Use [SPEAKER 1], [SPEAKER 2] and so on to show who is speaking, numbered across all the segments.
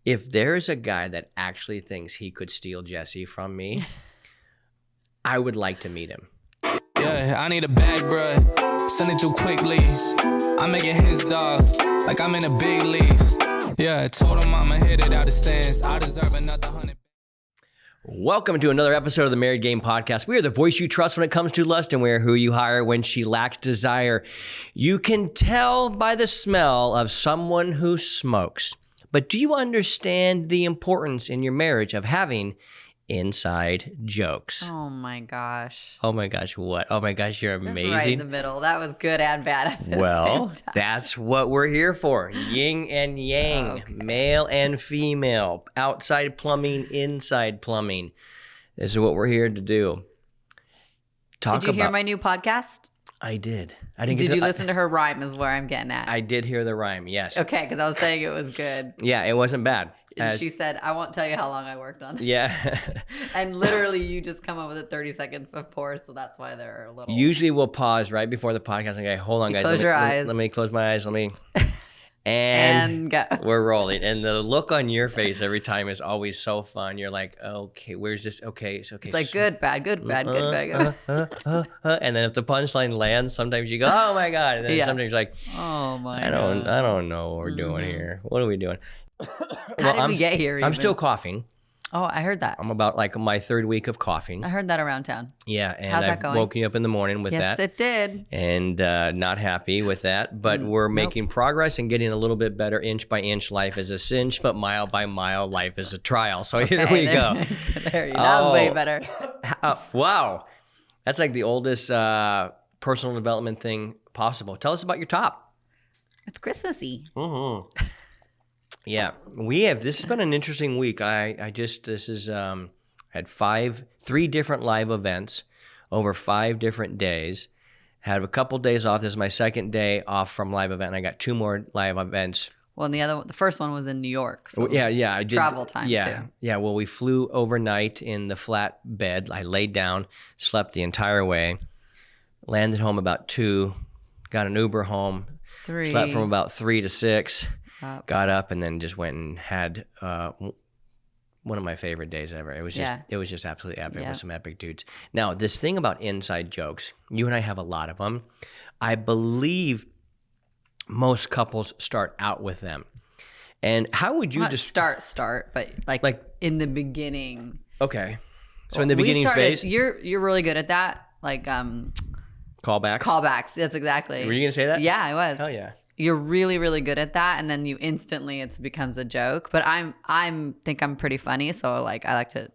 [SPEAKER 1] if there's a guy that actually thinks he could steal Jesse from me, I would like to meet him.
[SPEAKER 2] Yeah, I need a bag, bruh. Send it through quickly. I'm making his dog like I'm in the big leagues. Yeah, I told him I'ma hit it out of stands. I deserve another 100.
[SPEAKER 1] Welcome to another episode of the Married Game Podcast. We are the voice you trust when it comes to lust, and we are who you hire when she lacks desire. You can tell by the smell of someone who smokes. But do you understand the importance in your marriage of having inside jokes?
[SPEAKER 3] Oh my gosh.
[SPEAKER 1] Oh my gosh, what? Oh my gosh, you're amazing.
[SPEAKER 3] That's right in the middle. That was good and bad at the
[SPEAKER 1] Well,
[SPEAKER 3] same time.
[SPEAKER 1] that's what we're here for. Yin and yang,
[SPEAKER 3] Okay.
[SPEAKER 1] male and female, outside plumbing, inside plumbing. This is what we're here to do.
[SPEAKER 3] Did you hear my new podcast?
[SPEAKER 1] I did. I didn't.
[SPEAKER 3] Did you listen to her rhyme is where I'm getting at.
[SPEAKER 1] I did hear the rhyme, yes.
[SPEAKER 3] Okay, because I was saying it was good.
[SPEAKER 1] Yeah, it wasn't bad.
[SPEAKER 3] And she said, I won't tell you how long I worked on it.
[SPEAKER 1] Yeah.
[SPEAKER 3] And literally you just come up with it 30 seconds before, so that's why they're a little...
[SPEAKER 1] Usually we'll pause right before the podcast and go, hold on, guys.
[SPEAKER 3] Close your eyes.
[SPEAKER 1] Let me close my eyes. And
[SPEAKER 3] go.
[SPEAKER 1] We're rolling. And the look on your face every time is always so fun. You're like, okay, where's this? Okay, it's okay.
[SPEAKER 3] It's like good, bad, good, bad, good, bad, good.
[SPEAKER 1] And then if the punchline lands, sometimes you go, oh my God. And then
[SPEAKER 3] Yeah.
[SPEAKER 1] sometimes you're like,
[SPEAKER 3] Oh my
[SPEAKER 1] I
[SPEAKER 3] God.
[SPEAKER 1] don't know what we're doing here. What are we doing?
[SPEAKER 3] How did we get here
[SPEAKER 1] I'm
[SPEAKER 3] even?
[SPEAKER 1] still coughing.
[SPEAKER 3] Oh, I heard that.
[SPEAKER 1] I'm about like my third week of coughing.
[SPEAKER 3] I heard that around town.
[SPEAKER 1] Yeah, and
[SPEAKER 3] How's that
[SPEAKER 1] I've
[SPEAKER 3] going?
[SPEAKER 1] woken you up in the morning with
[SPEAKER 3] Yes,
[SPEAKER 1] that.
[SPEAKER 3] it did.
[SPEAKER 1] And not happy with that, but we're making progress and getting a little bit better inch by inch. Life is a cinch, but mile by mile, life is a trial. So here we go.
[SPEAKER 3] There you go. That was way
[SPEAKER 1] Oh.
[SPEAKER 3] better.
[SPEAKER 1] Wow. That's like the oldest personal development thing possible. Tell us about your top.
[SPEAKER 3] It's Christmassy.
[SPEAKER 1] Mm-hmm. Yeah, this has been an interesting week. Had 3 different live events over 5 different days. Had a couple days off. This is my second day off from live event, and I got 2 more live events.
[SPEAKER 3] Well, and the first one was in New York. So
[SPEAKER 1] Yeah, I did.
[SPEAKER 3] travel time,
[SPEAKER 1] yeah,
[SPEAKER 3] too.
[SPEAKER 1] Yeah, well, we flew overnight in the flat bed. I laid down, slept the entire way, landed home about 2, got an Uber home,
[SPEAKER 3] 3.
[SPEAKER 1] slept from about 3 to 6.
[SPEAKER 3] Up.
[SPEAKER 1] Got up and then just went and had one of my favorite days ever. It was just absolutely epic
[SPEAKER 3] Yeah.
[SPEAKER 1] with some epic dudes. Now, this thing about inside jokes, you and I have a lot of them. I believe most couples start out with them. And how would you
[SPEAKER 3] Not
[SPEAKER 1] just
[SPEAKER 3] start, but like in the beginning.
[SPEAKER 1] Okay. So in the beginning phase,
[SPEAKER 3] You're really good at that. Like
[SPEAKER 1] callbacks.
[SPEAKER 3] callbacks. That's exactly.
[SPEAKER 1] Were you gonna say that?
[SPEAKER 3] Yeah, I was.
[SPEAKER 1] Hell yeah.
[SPEAKER 3] You're really, really good at that, and then you instantly it becomes a joke. But I think I'm pretty funny, so like I like to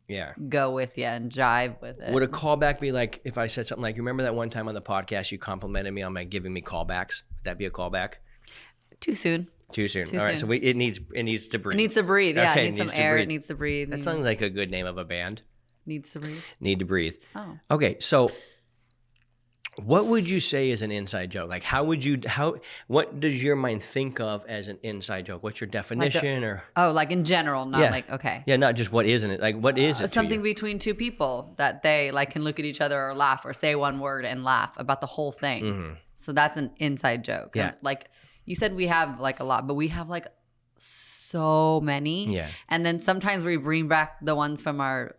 [SPEAKER 1] Yeah.
[SPEAKER 3] go with you and jive with it.
[SPEAKER 1] Would a callback be like if I said something like, remember that one time on the podcast you complimented me on my giving me callbacks? Would that be a callback?
[SPEAKER 3] Too soon.
[SPEAKER 1] Too soon.
[SPEAKER 3] Too
[SPEAKER 1] All right.
[SPEAKER 3] soon.
[SPEAKER 1] So it needs to breathe.
[SPEAKER 3] It needs to breathe. Yeah,
[SPEAKER 1] Okay,
[SPEAKER 3] it needs some
[SPEAKER 1] needs to
[SPEAKER 3] air.
[SPEAKER 1] breathe.
[SPEAKER 3] It needs to breathe.
[SPEAKER 1] That sounds like a good name of a band.
[SPEAKER 3] Needs to breathe.
[SPEAKER 1] Need to breathe.
[SPEAKER 3] Oh.
[SPEAKER 1] Okay, so what would you say is an inside joke? Like what does your mind think of as an inside joke? What's your definition
[SPEAKER 3] Like in general, not like okay.
[SPEAKER 1] Yeah, not just what isn't it? Like what is it to
[SPEAKER 3] Something
[SPEAKER 1] you?
[SPEAKER 3] between 2 people that they like can look at each other or laugh or say one word and laugh about the whole thing.
[SPEAKER 1] Mm-hmm.
[SPEAKER 3] So that's an inside joke.
[SPEAKER 1] Yeah.
[SPEAKER 3] And, like you said, we have like a lot, but we have like so many.
[SPEAKER 1] Yeah.
[SPEAKER 3] And then sometimes we bring back the ones from our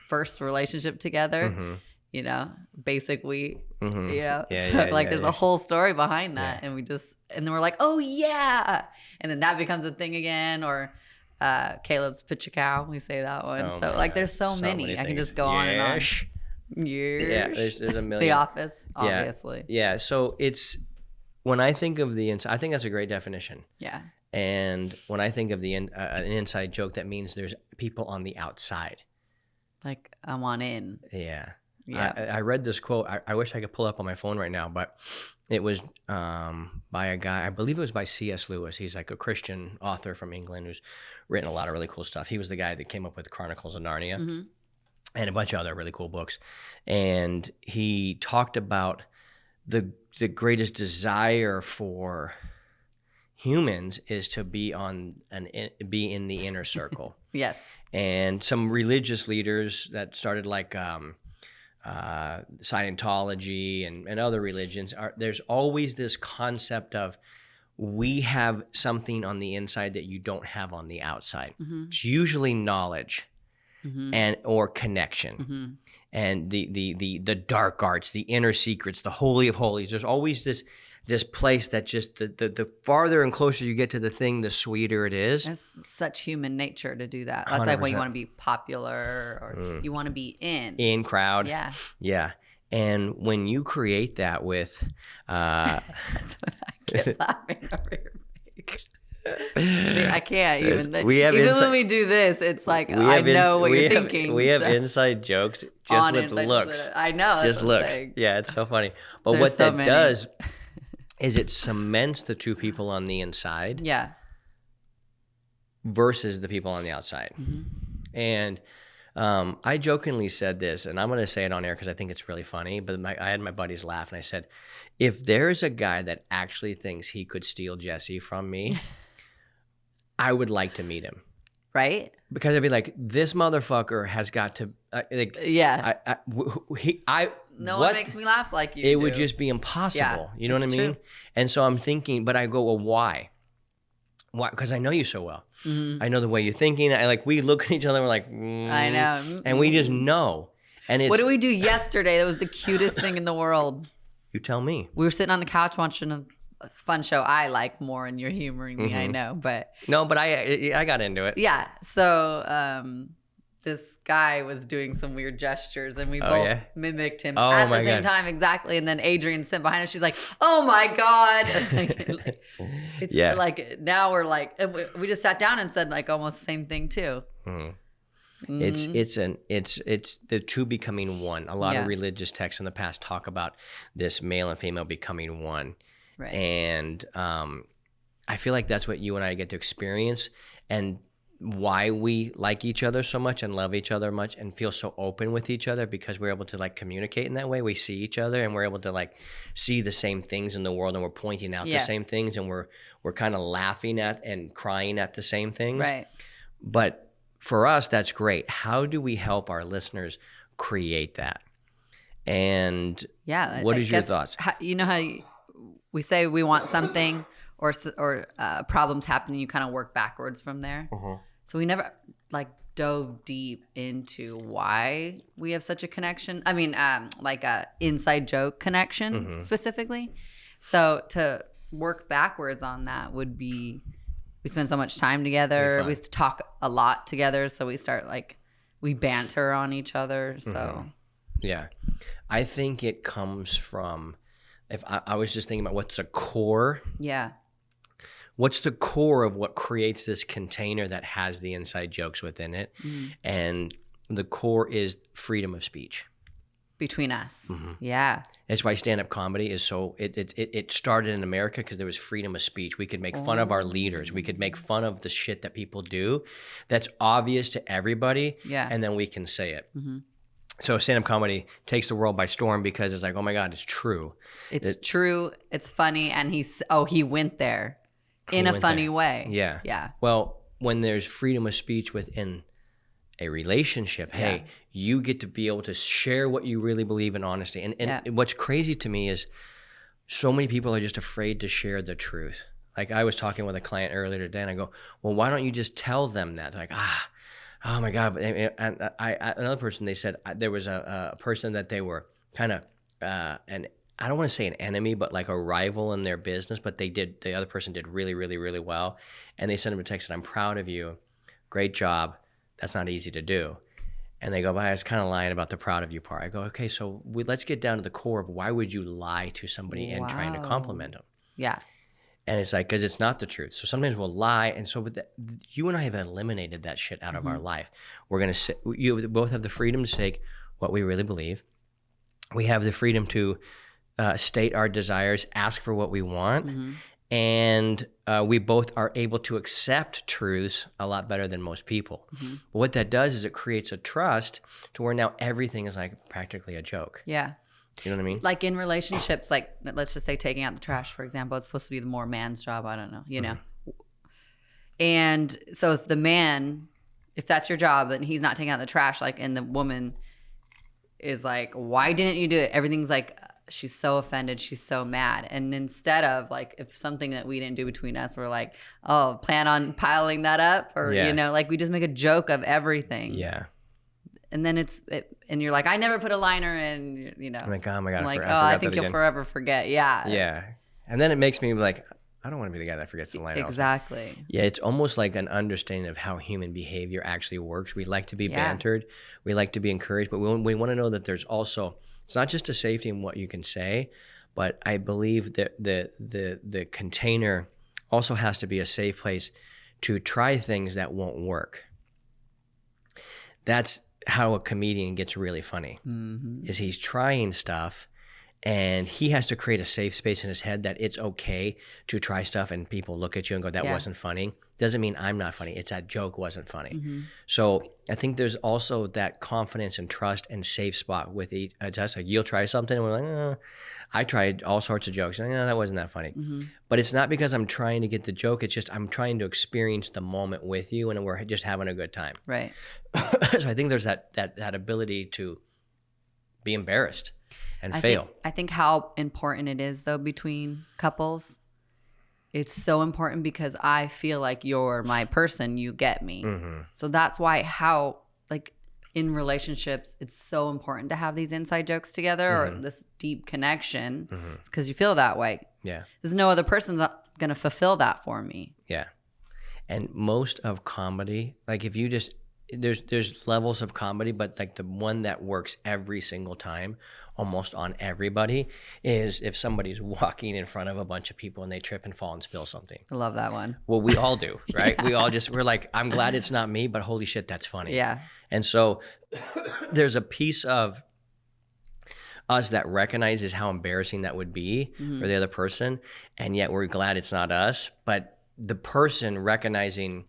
[SPEAKER 3] first relationship together.
[SPEAKER 1] Mm-hmm.
[SPEAKER 3] You know, basic we.
[SPEAKER 1] Mm-hmm.
[SPEAKER 3] You know,
[SPEAKER 1] Yeah,
[SPEAKER 3] so
[SPEAKER 1] yeah,
[SPEAKER 3] like
[SPEAKER 1] yeah,
[SPEAKER 3] there's
[SPEAKER 1] yeah.
[SPEAKER 3] a whole story behind that, and then we're like, oh yeah, and then that becomes a thing again, or Caleb's pitch a cow, we say that one.
[SPEAKER 1] Oh
[SPEAKER 3] so
[SPEAKER 1] my
[SPEAKER 3] like
[SPEAKER 1] God,
[SPEAKER 3] there's so many. I can
[SPEAKER 1] things.
[SPEAKER 3] just go on and on.
[SPEAKER 1] Yes.
[SPEAKER 3] Years.
[SPEAKER 1] Yeah, there's a million.
[SPEAKER 3] The Office, obviously.
[SPEAKER 1] Yeah, so it's when I think of the inside, I think that's a great definition.
[SPEAKER 3] Yeah.
[SPEAKER 1] And when I think of an inside joke, that means there's people on the outside.
[SPEAKER 3] Like I want in.
[SPEAKER 1] Yeah.
[SPEAKER 3] Yeah.
[SPEAKER 1] I read this quote. I wish I could pull it up on my phone right now, but it was by a guy, I believe it was by C.S. Lewis. He's like a Christian author from England who's written a lot of really cool stuff. He was the guy that came up with Chronicles of Narnia and a bunch of other really cool books. And he talked about the greatest desire for humans is to be in the inner circle.
[SPEAKER 3] Yes.
[SPEAKER 1] And some religious leaders that started like Scientology and other religions, there's always this concept of we have something on the inside that you don't have on the outside.
[SPEAKER 3] Mm-hmm.
[SPEAKER 1] It's usually knowledge
[SPEAKER 3] Mm-hmm.
[SPEAKER 1] and or connection.
[SPEAKER 3] Mm-hmm.
[SPEAKER 1] And the dark arts, the inner secrets, the holy of holies. There's always this place that just the farther and closer you get to the thing, the sweeter it is.
[SPEAKER 3] It's such human nature to do that. That's like when you
[SPEAKER 1] 100%.
[SPEAKER 3] want to be popular or you want to be in
[SPEAKER 1] crowd.
[SPEAKER 3] Yeah.
[SPEAKER 1] Yeah. And when you create that with
[SPEAKER 3] That's what I get laughing over your face. I can't even.
[SPEAKER 1] We have
[SPEAKER 3] even
[SPEAKER 1] inside-
[SPEAKER 3] when we do this, it's like I know what you're thinking.
[SPEAKER 1] We have
[SPEAKER 3] so-
[SPEAKER 1] inside jokes just
[SPEAKER 3] on
[SPEAKER 1] with
[SPEAKER 3] inside
[SPEAKER 1] looks.
[SPEAKER 3] I know. That's
[SPEAKER 1] Just
[SPEAKER 3] what I'm
[SPEAKER 1] looks.
[SPEAKER 3] saying.
[SPEAKER 1] Yeah, it's so funny. But
[SPEAKER 3] There's
[SPEAKER 1] what
[SPEAKER 3] so
[SPEAKER 1] that
[SPEAKER 3] many.
[SPEAKER 1] does is it cements the two people on the inside
[SPEAKER 3] Yeah.
[SPEAKER 1] versus the people on the outside.
[SPEAKER 3] Mm-hmm.
[SPEAKER 1] And I jokingly said this, and I'm going to say it on air because I think it's really funny, but I had my buddies laugh, and I said, if there's a guy that actually thinks he could steal Jesse from me, I would like to meet him.
[SPEAKER 3] Right?
[SPEAKER 1] Because I'd be like, this motherfucker has got to,
[SPEAKER 3] Yeah. No one
[SPEAKER 1] what-
[SPEAKER 3] makes me laugh like you
[SPEAKER 1] it
[SPEAKER 3] do.
[SPEAKER 1] would just be impossible.
[SPEAKER 3] Yeah,
[SPEAKER 1] You know what I
[SPEAKER 3] it's
[SPEAKER 1] mean?
[SPEAKER 3] true.
[SPEAKER 1] And so I'm thinking, but I go, well, why? Why? Because I know you so well.
[SPEAKER 3] Mhm.
[SPEAKER 1] I know the way you're thinking. We look at each other and we're like,
[SPEAKER 3] I know.
[SPEAKER 1] and we just know. And it's,
[SPEAKER 3] What did we do yesterday? That was the cutest thing in the world.
[SPEAKER 1] you tell me.
[SPEAKER 3] We were sitting on the couch watching a fun show I like more, and you're humoring me, I
[SPEAKER 1] Mhm.
[SPEAKER 3] know. But
[SPEAKER 1] No, but I got into it.
[SPEAKER 3] yeah, so this guy was doing some weird gestures, and we
[SPEAKER 1] Oh,
[SPEAKER 3] both
[SPEAKER 1] yeah?
[SPEAKER 3] mimicked him
[SPEAKER 1] Oh,
[SPEAKER 3] at
[SPEAKER 1] my
[SPEAKER 3] the same
[SPEAKER 1] God.
[SPEAKER 3] time exactly. And then Adrian sitting behind us. She's like, "Oh my God!" It's
[SPEAKER 1] Yeah.
[SPEAKER 3] like now we're like we just sat down and said like almost the same thing too.
[SPEAKER 1] Mhm.
[SPEAKER 3] Mhm.
[SPEAKER 1] It's the two becoming one. A lot
[SPEAKER 3] Yeah.
[SPEAKER 1] of religious texts in the past talk about this male and female becoming one.
[SPEAKER 3] Right.
[SPEAKER 1] And I feel like that's what you and I get to experience, and why we like each other so much and love each other much and feel so open with each other, because we're able to communicate in that way. We see each other and we're able to see the same things in the world, and we're pointing out
[SPEAKER 3] Yeah.
[SPEAKER 1] the same things, and we're kind of laughing at and crying at the same things.
[SPEAKER 3] Right.
[SPEAKER 1] But for us, that's great. How do we help our listeners create that? And
[SPEAKER 3] Yeah.
[SPEAKER 1] what
[SPEAKER 3] I
[SPEAKER 1] is your
[SPEAKER 3] guess
[SPEAKER 1] thoughts?
[SPEAKER 3] You know how we say we want something or problems happen, and you kind of work backwards from there. So we never dove deep into why we have such a connection. I mean, like a inside joke connection specifically. So to work backwards on that would be, we spend so much time together. We talk a lot together. So we start we banter on each other. So
[SPEAKER 1] Yeah. I think it comes from, if I was just thinking about what's the core.
[SPEAKER 3] yeah.
[SPEAKER 1] What's the core of what creates this container that has the inside jokes within it? And the core is freedom of speech.
[SPEAKER 3] Between us. Yeah.
[SPEAKER 1] That's why stand-up comedy is so, it started in America because there was freedom of speech. We could make fun of our leaders. We could make fun of the shit that people do that's obvious to everybody.
[SPEAKER 3] Yeah.
[SPEAKER 1] And then we can say it. So stand-up comedy takes the world by storm because it's like, oh my God, it's true.
[SPEAKER 3] It's true. It's funny. And he went there in a
[SPEAKER 1] went
[SPEAKER 3] funny
[SPEAKER 1] there.
[SPEAKER 3] way.
[SPEAKER 1] Yeah.
[SPEAKER 3] Yeah.
[SPEAKER 1] Well, when there's freedom of speech within a relationship, hey, you get to be able to share what you really believe in honesty. And what's crazy to me is so many people are just afraid to share the truth. Like I was talking with a client earlier today, and I go, well, why don't you just tell them that? They're like, oh my God. And another person, they said there was a person that they were kind of I don't want to say an enemy, but a rival in their business, but the other person did really, really, really well. And they sent him a text and I'm proud of you. Great job. That's not easy to do. And they go, but I was kind of lying about the proud of you part. I go, okay, so let's get down to the core of why would you lie to somebody and trying to compliment them?
[SPEAKER 3] Yeah.
[SPEAKER 1] And it's because it's not the truth. So sometimes we'll lie. And so you and I have eliminated that shit out of our life. We're going to say, you both have the freedom to say what we really believe. We have the freedom to state our desires, ask for what we want. And we both are able to accept truths a lot better than most people. But what that does is it creates a trust to where now everything is practically a joke.
[SPEAKER 3] Yeah.
[SPEAKER 1] You know what I mean?
[SPEAKER 3] In relationships, let's just say taking out the trash, for example, it's supposed to be the more man's job. I don't know, you know. And so if that's your job, then he's not taking out the trash, and the woman is like, why didn't you do it? Everything's she's so offended, she's so mad. And instead of like, if something that we didn't do between us, we're like, oh, plan on piling that up, or you know, like we just make a joke of everything.
[SPEAKER 1] Yeah.
[SPEAKER 3] And then and you're like, I never put a liner in, you know.
[SPEAKER 1] I'm like, oh my God,
[SPEAKER 3] I'm like,
[SPEAKER 1] I
[SPEAKER 3] I think you'll forever forget. Yeah.
[SPEAKER 1] Yeah. And then it makes me like, I don't want to be the guy that forgets the liner.
[SPEAKER 3] Exactly.
[SPEAKER 1] Yeah, it's almost like an understanding of how human behavior actually works. We like to be bantered. We like to be encouraged, but we want to know that there's also, it's not just a safety in what you can say, but I believe that the container also has to be a safe place to try things that won't work. That's how a comedian gets really funny, is he's trying stuff and he has to create a safe space in his head that it's okay to try stuff and people look at you and go, that wasn't funny. Doesn't mean I'm not funny. It's that joke wasn't funny. So I think there's also that confidence and trust and safe spot with each. Just like you'll try something and we're like, I tried all sorts of jokes. And, that wasn't that funny. But it's not because I'm trying to get the joke. It's just I'm trying to experience the moment with you and we're just having a good time.
[SPEAKER 3] Right.
[SPEAKER 1] So I think there's that ability to be embarrassed and fail.
[SPEAKER 3] I think how important it is though between couples. It's so important because I feel like you're my person, you get me. So that's why like in relationships, it's so important to have these inside jokes together or this deep connection. It's because you feel that way.
[SPEAKER 1] Yeah.
[SPEAKER 3] There's no other person that's going to fulfill that for me.
[SPEAKER 1] Yeah. And most of comedy, like if you just, there's levels of comedy, but like the one that works every single time, almost on everybody, is if somebody's walking in front of a bunch of people and they trip and fall and spill something.
[SPEAKER 3] I love that one.
[SPEAKER 1] Well, we all do, right? We're like, I'm glad it's not me, but holy shit, that's funny.
[SPEAKER 3] Yeah.
[SPEAKER 1] And so there's a piece of us that recognizes how embarrassing that would be for the other person, and yet we're glad it's not us, but the person recognizing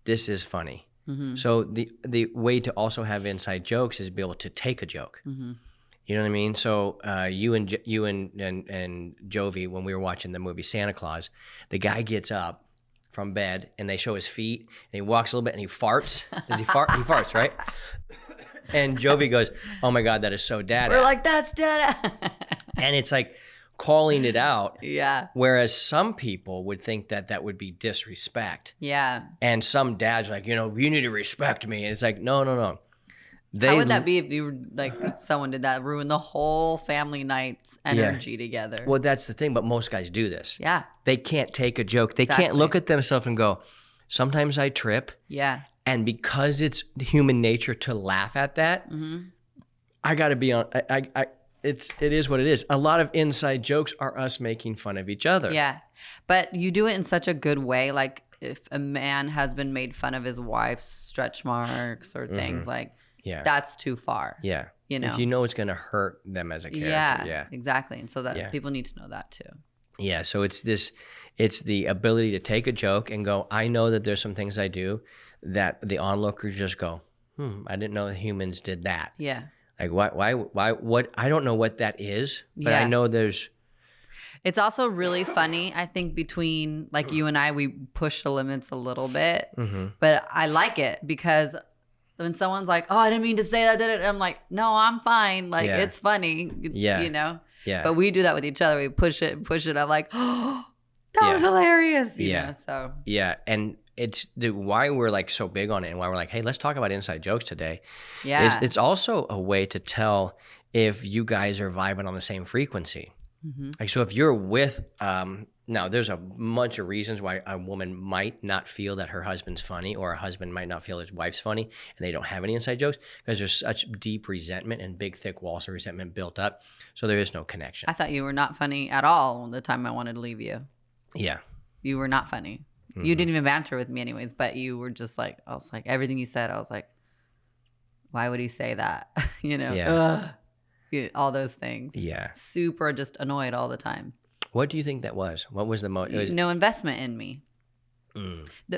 [SPEAKER 1] this is funny. So the way to also have inside jokes is be able to take a joke. You know what I mean? So you and Jovi, when we were watching the movie Santa Claus, the guy gets up from bed and they show his feet and he walks a little bit and he farts. Does he fart? He farts, right? And Jovi goes, "Oh my God, that is so dad."
[SPEAKER 3] We're like, that's dad.
[SPEAKER 1] And it's like calling it out.
[SPEAKER 3] Yeah.
[SPEAKER 1] Whereas some people would think that would be disrespect.
[SPEAKER 3] Yeah.
[SPEAKER 1] And some dads are like, you need to respect me. And it's like, no.
[SPEAKER 3] How would that be if you were like, if someone did that, ruin the whole family night's energy together?
[SPEAKER 1] Well, that's the thing. But most guys do this.
[SPEAKER 3] Yeah.
[SPEAKER 1] They can't take a joke. They can't look at themselves and go, sometimes I trip.
[SPEAKER 3] Yeah.
[SPEAKER 1] And because it's human nature to laugh at that, I got to be on. It is what it is. A lot of inside jokes are us making fun of each other.
[SPEAKER 3] Yeah. But you do it in such a good way. Like if a man has been made fun of his wife's stretch marks or things like, that's too far.
[SPEAKER 1] Yeah.
[SPEAKER 3] If
[SPEAKER 1] you know it's going to hurt them as a character.
[SPEAKER 3] Yeah. Exactly. And so that people need to know that too.
[SPEAKER 1] Yeah. So it's the ability to take a joke and go, I know that there's some things I do that the onlookers just go, I didn't know humans did that.
[SPEAKER 3] Yeah.
[SPEAKER 1] Like why, what, I don't know what that is, but I know there's.
[SPEAKER 3] It's also really funny, I think, between like you and I, we push the limits a little bit, but I like it because when someone's like, oh, I didn't mean to say that, did it? I'm like, no, I'm fine. Like, it's funny, Yeah. But we do that with each other. We push it. I'm like, oh, that was hilarious. You know, so.
[SPEAKER 1] Yeah. And it's why we're like so big on it and why we're like, hey, let's talk about inside jokes today.
[SPEAKER 3] Yeah.
[SPEAKER 1] It's also a way to tell if you guys are vibing on the same frequency. Like, so if you're with, now there's a bunch of reasons why a woman might not feel that her husband's funny or a husband might not feel his wife's funny and they don't have any inside jokes because there's such deep resentment and big, thick walls of resentment built up. So there is no connection.
[SPEAKER 3] I thought you were not funny at all the time I wanted to leave you.
[SPEAKER 1] Yeah.
[SPEAKER 3] You were not funny. You didn't even banter with me anyways, but you were just like, I was like, everything you said, I was like, why would he say that? All those things.
[SPEAKER 1] Yeah.
[SPEAKER 3] Super just annoyed all the time.
[SPEAKER 1] What do you think that was? What was the most?
[SPEAKER 3] No investment in me.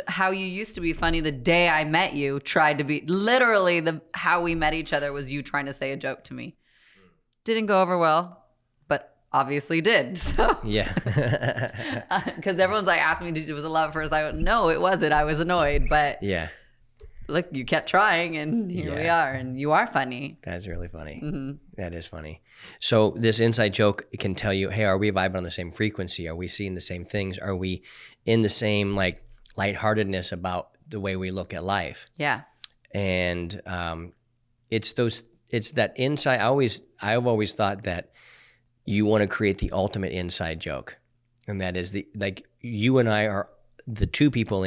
[SPEAKER 3] How you used to be funny the day I met you tried to be literally how we met each other was you trying to say a joke to me. Didn't go over well, but obviously did. So
[SPEAKER 1] yeah.
[SPEAKER 3] Because everyone's like asking me, was it love at first? I went, no, it wasn't. I was annoyed, but
[SPEAKER 1] yeah.
[SPEAKER 3] look, you kept trying and here we are, and you are funny.
[SPEAKER 1] That's really funny.
[SPEAKER 3] Mm-hmm.
[SPEAKER 1] That is funny. So this inside joke can tell you, hey, are we vibing on the same frequency? Are we seeing the same things? Are we in the same like lightheartedness about the way we look at life?
[SPEAKER 3] Yeah.
[SPEAKER 1] And it's that inside. I've always thought that you want to create the ultimate inside joke. And that is like you and I are the two people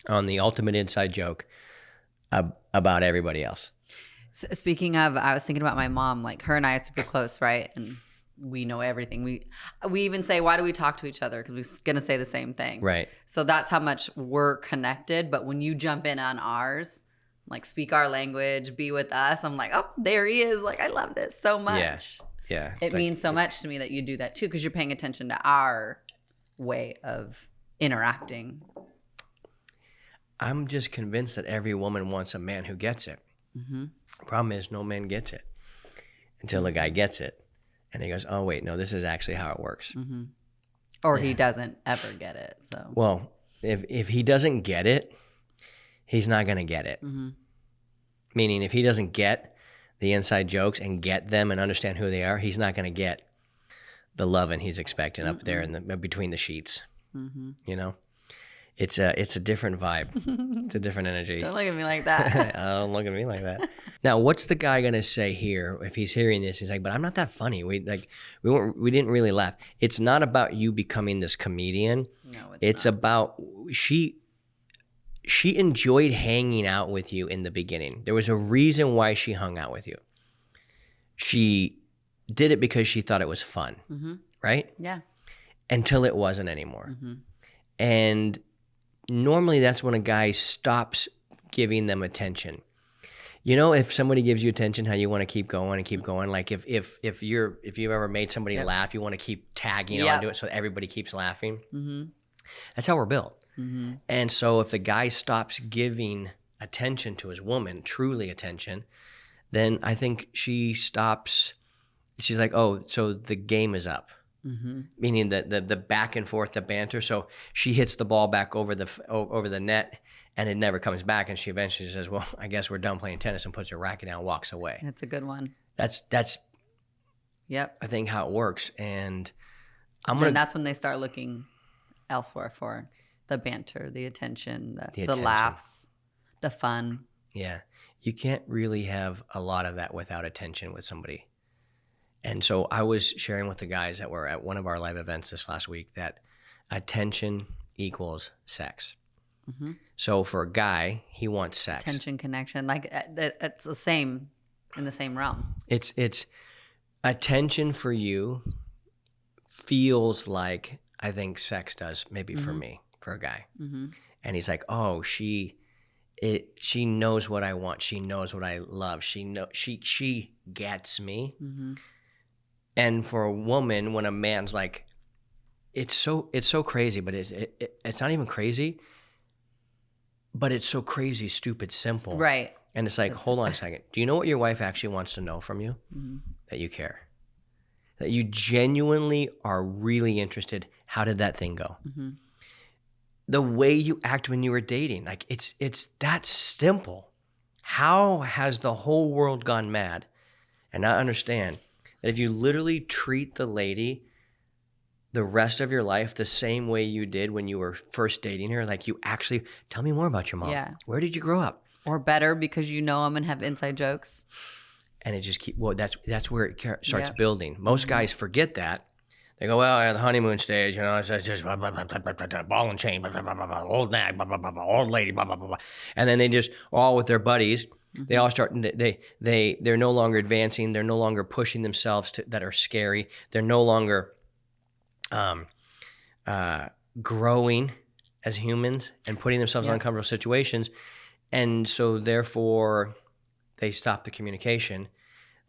[SPEAKER 1] on the ultimate inside joke about everybody else.
[SPEAKER 3] Speaking of, I was thinking about my mom. Like her and I are super close, right? And we know everything. We even say, why do we talk to each other? Because we're gonna say the same thing,
[SPEAKER 1] right?
[SPEAKER 3] So that's how much we're connected. But when you jump in on ours, like speak our language, be with us, I'm like, oh, there he is. Like I love this so much.
[SPEAKER 1] Yeah.
[SPEAKER 3] It means so much to me that you do that too, because you're paying attention to our way of interacting.
[SPEAKER 1] I'm just convinced that every woman wants a man who gets it.
[SPEAKER 3] Mm-hmm.
[SPEAKER 1] Problem is, no man gets it until the guy gets it. And he goes, oh, wait, no, this is actually how it works.
[SPEAKER 3] Mm-hmm. Or he doesn't ever get it. So
[SPEAKER 1] well, if he doesn't get it, he's not going to get it.
[SPEAKER 3] Mm-hmm.
[SPEAKER 1] Meaning if he doesn't get the inside jokes and get them and understand who they are, he's not going to get the loving he's expecting up there in the between the sheets.
[SPEAKER 3] Mm-hmm.
[SPEAKER 1] You know, it's a different vibe. It's a different energy.
[SPEAKER 3] Don't look at me like that.
[SPEAKER 1] Don't look at me like that. Now, what's the guy gonna say here if he's hearing this? He's like, "But I'm not that funny. We didn't really laugh." It's not about you becoming this comedian.
[SPEAKER 3] No,
[SPEAKER 1] it's
[SPEAKER 3] not.
[SPEAKER 1] about she enjoyed hanging out with you in the beginning. There was a reason why she hung out with you. She did it because she thought it was fun,
[SPEAKER 3] Mm-hmm.
[SPEAKER 1] right?
[SPEAKER 3] Yeah.
[SPEAKER 1] Until it wasn't anymore.
[SPEAKER 3] Mm-hmm. And
[SPEAKER 1] normally that's when a guy stops giving them attention. You know, if somebody gives you attention, how you want to keep going and keep going. Like if you've ever made somebody laugh, you want to keep tagging onto it so everybody keeps laughing.
[SPEAKER 3] Mm-hmm.
[SPEAKER 1] That's how we're built.
[SPEAKER 3] Mm-hmm.
[SPEAKER 1] And so if the guy stops giving attention to his woman, truly attention, then I think she stops. She's like, oh, so the game is up.
[SPEAKER 3] Mm-hmm.
[SPEAKER 1] Meaning the back and forth, the banter. So she hits the ball back over the net, and it never comes back. And she eventually says, "Well, I guess we're done playing tennis," and puts her racket down, and walks away.
[SPEAKER 3] That's a good one.
[SPEAKER 1] That's
[SPEAKER 3] Yep.
[SPEAKER 1] I think how it works. And
[SPEAKER 3] then that's when they start looking elsewhere for the banter, the attention, the laughs, the fun.
[SPEAKER 1] Yeah, you can't really have a lot of that without attention with somebody. And so I was sharing with the guys that were at one of our live events this last week that attention equals sex. Mm-hmm. So for a guy, he wants sex.
[SPEAKER 3] Attention, connection, like it's the same in the same realm.
[SPEAKER 1] It's attention for you feels like I think sex does maybe for me, for a guy. Mm-hmm. And he's like, oh, she knows what I want. She knows what I love. She gets me. Mm-hmm. And for a woman, when a man's like, it's so crazy, but it's not even crazy, but it's so crazy, stupid, simple.
[SPEAKER 3] Right.
[SPEAKER 1] And it's like, hold on a second. Do you know what your wife actually wants to know from you?
[SPEAKER 3] Mm-hmm.
[SPEAKER 1] That you care. That you genuinely are really interested. How did that thing go? Mm-hmm. The way you act when you were dating, like it's that simple. How has the whole world gone mad and not understand that if you literally treat the lady the rest of your life the same way you did when you were first dating her, like you actually tell me more about your mom.
[SPEAKER 3] Yeah.
[SPEAKER 1] Where did you grow up?
[SPEAKER 3] Or better because you know them and have inside jokes.
[SPEAKER 1] And it just that's where it starts building. Most guys forget that. They go, well, at the honeymoon stage, you know, it's just blah, blah, blah, blah, blah, blah, ball and chain, blah, blah, blah, blah, old nag, blah, blah, blah, blah, old lady, blah, blah, blah, blah. And then they just all with their buddies, they all start, they're no longer advancing. They're no longer pushing themselves that are scary. They're no longer growing as humans and putting themselves in uncomfortable situations. And so therefore they stop the communication.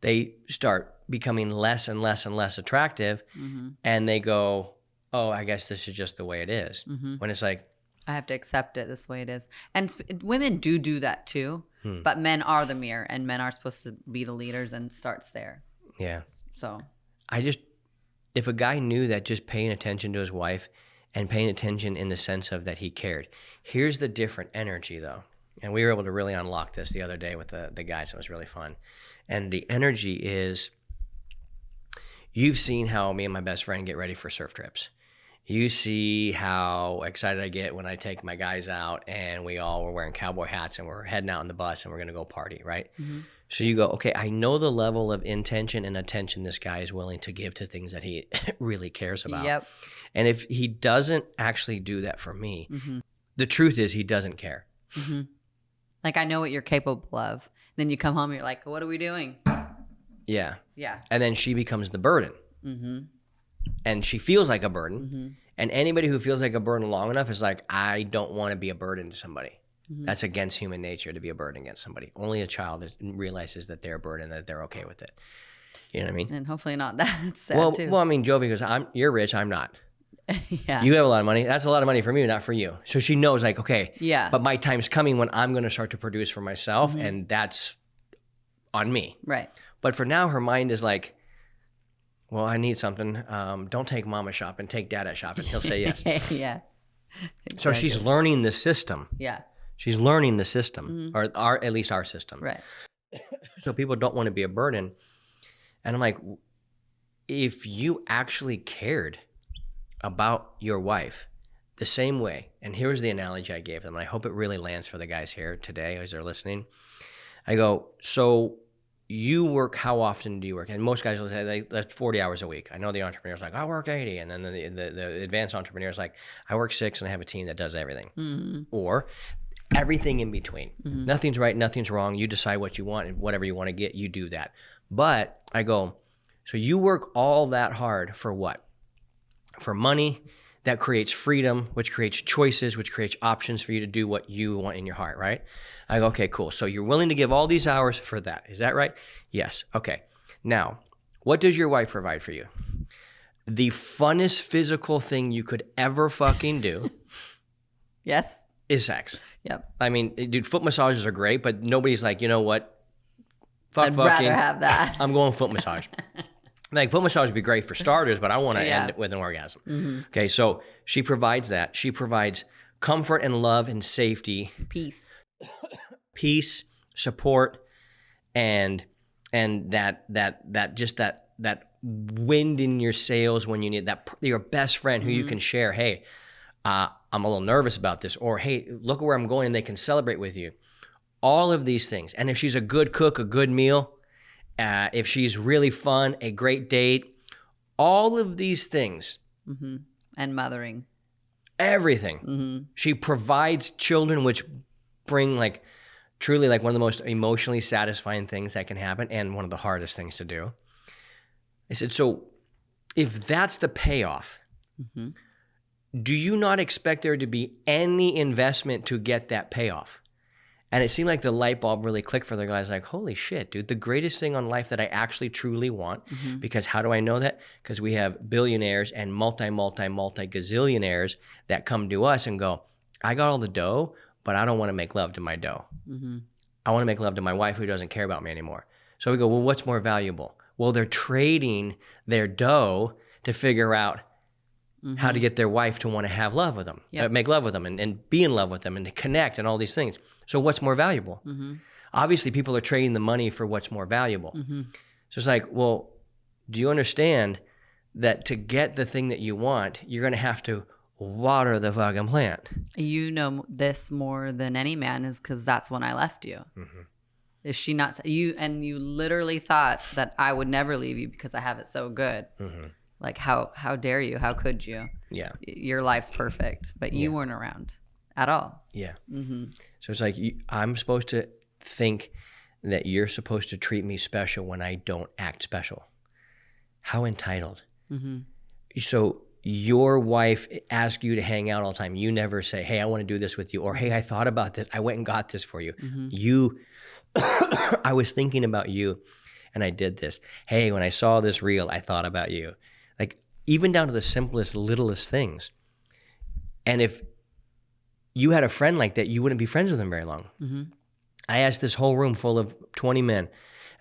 [SPEAKER 1] They start becoming less and less and less attractive. Mm-hmm. And they go, oh, I guess this is just the way it is. Mm-hmm. When it's like,
[SPEAKER 3] I have to accept it this way it is. And women do that too. But men are the mirror, and men are supposed to be the leaders, and starts there.
[SPEAKER 1] Yeah.
[SPEAKER 3] So
[SPEAKER 1] if a guy knew that just paying attention to his wife and paying attention in the sense of that he cared. Here's the different energy though. And we were able to really unlock this the other day with the guys. It was really fun. And the energy is, you've seen how me and my best friend get ready for surf trips. You see how excited I get when I take my guys out and we all were wearing cowboy hats and we're heading out in the bus and we're going to go party, right? Mm-hmm. So you go, okay, I know the level of intention and attention this guy is willing to give to things that he really cares about.
[SPEAKER 3] Yep.
[SPEAKER 1] And if he doesn't actually do that for me, the truth is he doesn't care.
[SPEAKER 3] Mm-hmm. Like, I know what you're capable of. Then you come home and you're like, what are we doing?
[SPEAKER 1] Yeah.
[SPEAKER 3] Yeah.
[SPEAKER 1] And then she becomes the burden. Mm-hmm. And she feels like a burden. Mm-hmm. And anybody who feels like a burden long enough is like, I don't want to be a burden to somebody. Mm-hmm. That's against human nature to be a burden against somebody. Only a child realizes that they're a burden, that they're okay with it. You know what I mean?
[SPEAKER 3] And hopefully not that sad too.
[SPEAKER 1] Well, I mean, Jovi goes, you're rich, I'm not.
[SPEAKER 3] Yeah.
[SPEAKER 1] You have a lot of money. That's a lot of money for me, not for you. So she knows, like, okay,
[SPEAKER 3] yeah,
[SPEAKER 1] but my time's coming when I'm going to start to produce for myself, and that's on me.
[SPEAKER 3] Right.
[SPEAKER 1] But for now, her mind is like, well, I need something. Don't take mama shopping, take dada shopping. He'll say yes.
[SPEAKER 3] Yeah. Exactly.
[SPEAKER 1] So she's learning the system.
[SPEAKER 3] Yeah.
[SPEAKER 1] She's learning the system, or at least our system.
[SPEAKER 3] Right.
[SPEAKER 1] So people don't want to be a burden. And I'm like, if you actually cared about your wife the same way, and here's the analogy I gave them, and I hope it really lands for the guys here today as they're listening. I go, so you work, how often do you work? And most guys will say that's 40 hours a week. I know the entrepreneur's like, I work 80. And then the advanced entrepreneur's like, I work 6 and I have a team that does everything. Mm-hmm. Or everything in between. Mm-hmm. Nothing's right, nothing's wrong. You decide what you want, and whatever you want to get, you do that. But I go, so you work all that hard for what? For money that creates freedom, which creates choices, which creates options for you to do what you want in your heart, right? I go, okay, cool. So you're willing to give all these hours for that. Is that right? Yes. Okay. Now, what does your wife provide for you? The funnest physical thing you could ever fucking do.
[SPEAKER 3] Yes.
[SPEAKER 1] Is sex.
[SPEAKER 3] Yep.
[SPEAKER 1] I mean, dude, foot massages are great, but nobody's like, you know what?
[SPEAKER 3] I'd rather have that.
[SPEAKER 1] I'm going foot massage. Like, foot massage would be great for starters, but I want to end it with an orgasm. Mm-hmm. Okay, so she provides that. She provides comfort and love and safety. Peace, support, and that wind in your sails when you need that. Your best friend who you can share, hey, I'm a little nervous about this, or hey, look where I'm going, and they can celebrate with you. All of these things. And if she's a good cook, a good meal, if she's really fun, a great date, all of these things.
[SPEAKER 3] Mm-hmm. And mothering.
[SPEAKER 1] Everything.
[SPEAKER 3] Mm-hmm.
[SPEAKER 1] She provides children, which bring truly one of the most emotionally satisfying things that can happen, and one of the hardest things to do. I said, so if that's the payoff, mm-hmm. do you not expect there to be any investment to get that payoff? And it seemed like the light bulb really clicked for the guys, like, holy shit, dude, the greatest thing on life that I actually truly want, mm-hmm. because how do I know that? Because we have billionaires and multi-gazillionaires that come to us and go, I got all the dough, but I don't want to make love to my dough. Mm-hmm. I want to make love to my wife who doesn't care about me anymore. So we go, well, what's more valuable? Well, they're trading their dough to figure out mm-hmm. how to get their wife to want to have love with them, make love with them, and be in love with them, and to connect and all these things. So what's more valuable? Mm-hmm. Obviously, people are trading the money for what's more valuable. Mm-hmm. So it's like, well, do you understand that to get the thing that you want, you're going to have to water the fucking plant?
[SPEAKER 3] You know this more than any man, is because that's when I left you. Mm-hmm. Is she not you? And you literally thought that I would never leave you because I have it so good. Mm-hmm. Like, how dare you? How could you?
[SPEAKER 1] Yeah.
[SPEAKER 3] Your life's perfect, but you weren't around at all.
[SPEAKER 1] Yeah. Mm-hmm. So it's like, I'm supposed to think that you're supposed to treat me special when I don't act special. How entitled. Mm-hmm. So your wife asks you to hang out all the time. You never say, hey, I want to do this with you. Or, hey, I thought about this. I went and got this for you. Mm-hmm. I was thinking about you and I did this. Hey, when I saw this reel, I thought about you. Like, even down to the simplest, littlest things. And if you had a friend like that, you wouldn't be friends with him very long. Mm-hmm. I asked this whole room full of 20 men.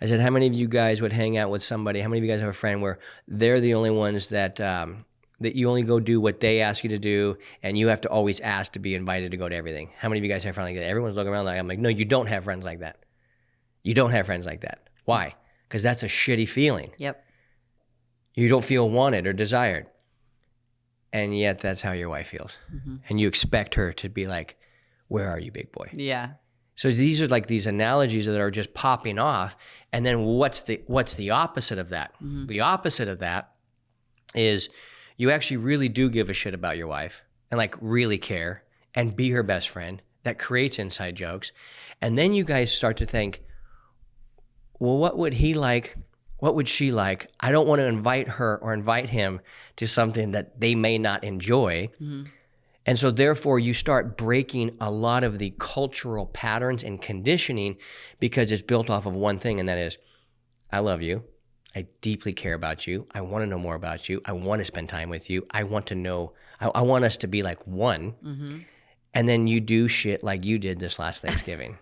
[SPEAKER 1] I said, how many of you guys would hang out with somebody? How many of you guys have a friend where they're the only ones that that you only go do what they ask you to do, and you have to always ask to be invited to go to everything. How many of you guys have friends like that? Everyone's looking around like, I'm like, no, you don't have friends like that. You don't have friends like that. Why? Because that's a shitty feeling.
[SPEAKER 3] Yep.
[SPEAKER 1] You don't feel wanted or desired. And yet that's how your wife feels. And you expect her to be like, where are you, big boy?
[SPEAKER 3] Yeah.
[SPEAKER 1] So these are like these analogies that are just popping off. And then what's the opposite of that? The opposite of that is you actually really do give a shit about your wife and like really care and be her best friend. That creates inside jokes. And then you guys start to think, well, what would he like? What would she like? I don't want to invite her or invite him to something that they may not enjoy. And so therefore you start breaking a lot of the cultural patterns and conditioning because it's built off of one thing, and that is, I love you. I deeply care about you. I want to know more about you. I want to spend time with you. I want to know, I want us to be like one. And then you do shit like you did this last Thanksgiving.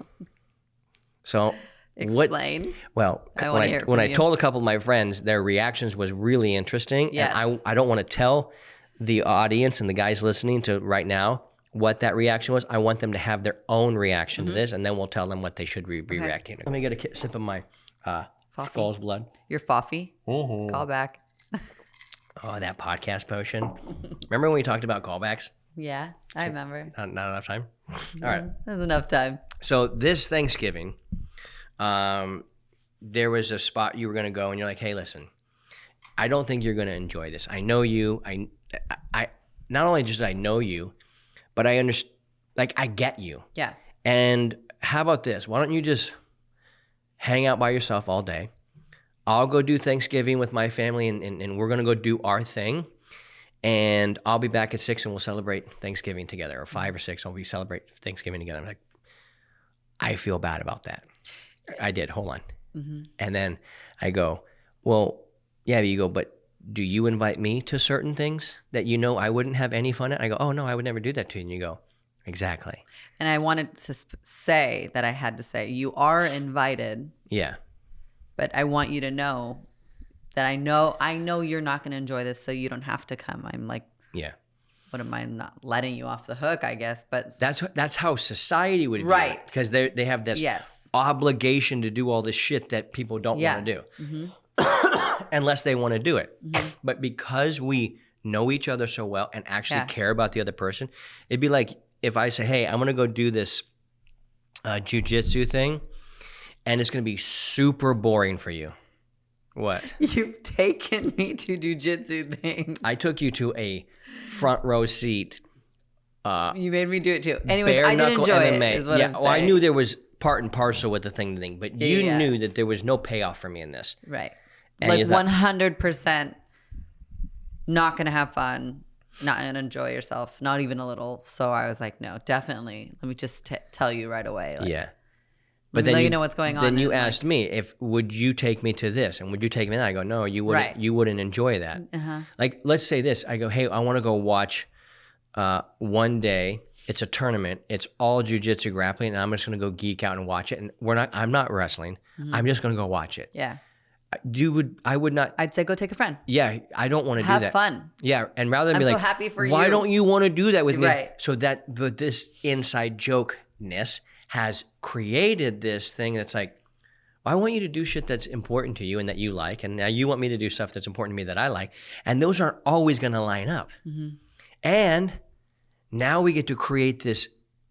[SPEAKER 1] So
[SPEAKER 3] Explain.
[SPEAKER 1] Well, when I told a couple of my friends, their reactions was really interesting.
[SPEAKER 3] Yes.
[SPEAKER 1] And I don't want to tell the audience and the guys listening to right now what that reaction was. I want them to have their own reaction to this, and then we'll tell them what they should be reacting to. Let me get a sip of my skull's blood.
[SPEAKER 3] Your Foffy. Call back.
[SPEAKER 1] Oh, that podcast potion. Remember when we talked about callbacks?
[SPEAKER 3] Yeah, I remember.
[SPEAKER 1] Not enough time? All right.
[SPEAKER 3] There's enough time.
[SPEAKER 1] So this Thanksgiving, there was a spot you were going to go, and you're like, hey, listen, I don't think you're going to enjoy this. I know you. I not only just I know you, but I understand, like, I get you.
[SPEAKER 3] Yeah.
[SPEAKER 1] And how about this? Why don't you just hang out by yourself all day? I'll go do Thanksgiving with my family, and we're going to go do our thing. And I'll be back at 6, and we'll celebrate Thanksgiving together, or 5 or 6, and we celebrate Thanksgiving together. I'm like, I feel bad about that. I did. Hold on. And then I go, well, yeah, you go, but do you invite me to certain things that you know I wouldn't have any fun at? I go, oh, no, I would never do that to you. And you go, exactly.
[SPEAKER 3] And I wanted to say that I had to say, you are invited.
[SPEAKER 1] Yeah.
[SPEAKER 3] But I want you to know that I know you're not going to enjoy this, so you don't have to come. I'm like,
[SPEAKER 1] yeah.
[SPEAKER 3] What am I not letting you off the hook, I guess? But
[SPEAKER 1] that's how society would view
[SPEAKER 3] right,
[SPEAKER 1] it, because they have this obligation to do all this shit that people don't want to do, unless they want to do it. But because we know each other so well and actually care about the other person, it'd be like if I say, "Hey, I'm gonna go do this jujitsu thing," and it's gonna be super boring for you. What?
[SPEAKER 3] You've taken me to jujitsu things.
[SPEAKER 1] I took you to a front row seat.
[SPEAKER 3] You made me do it too. Anyways, I did enjoy
[SPEAKER 1] MMA.
[SPEAKER 3] it, is what I'm saying.
[SPEAKER 1] Well, I knew there was part and parcel with the thing, but you knew that there was no payoff for me in this.
[SPEAKER 3] Right.
[SPEAKER 1] And
[SPEAKER 3] like 100% not going to have fun, not going to enjoy yourself, not even a little. So I was like, no, definitely. Let me just tell you right away. Like,
[SPEAKER 1] yeah.
[SPEAKER 3] But then you know what's going on.
[SPEAKER 1] Then you asked me would you take me to this, and would you take me to that? I go, no, you wouldn't.
[SPEAKER 3] Right.
[SPEAKER 1] You wouldn't enjoy that. Like, let's say this. I go, hey, I want to go watch one day. It's a tournament. It's all jiu-jitsu grappling, and I'm just going to go geek out and watch it. And I'm not wrestling. I'm just going to go watch it.
[SPEAKER 3] Yeah.
[SPEAKER 1] I would not.
[SPEAKER 3] I'd say go take a friend.
[SPEAKER 1] Yeah, I don't want to do that.
[SPEAKER 3] Have fun.
[SPEAKER 1] Yeah, and rather than
[SPEAKER 3] I'm
[SPEAKER 1] be
[SPEAKER 3] so
[SPEAKER 1] like,
[SPEAKER 3] happy for
[SPEAKER 1] why
[SPEAKER 3] you.
[SPEAKER 1] don't you want to do that with me?
[SPEAKER 3] Right.
[SPEAKER 1] So but this inside joke-ness has created this thing that's like, well, I want you to do shit that's important to you and that you like, and now you want me to do stuff that's important to me that I like, and those aren't always going to line up. And now we get to create this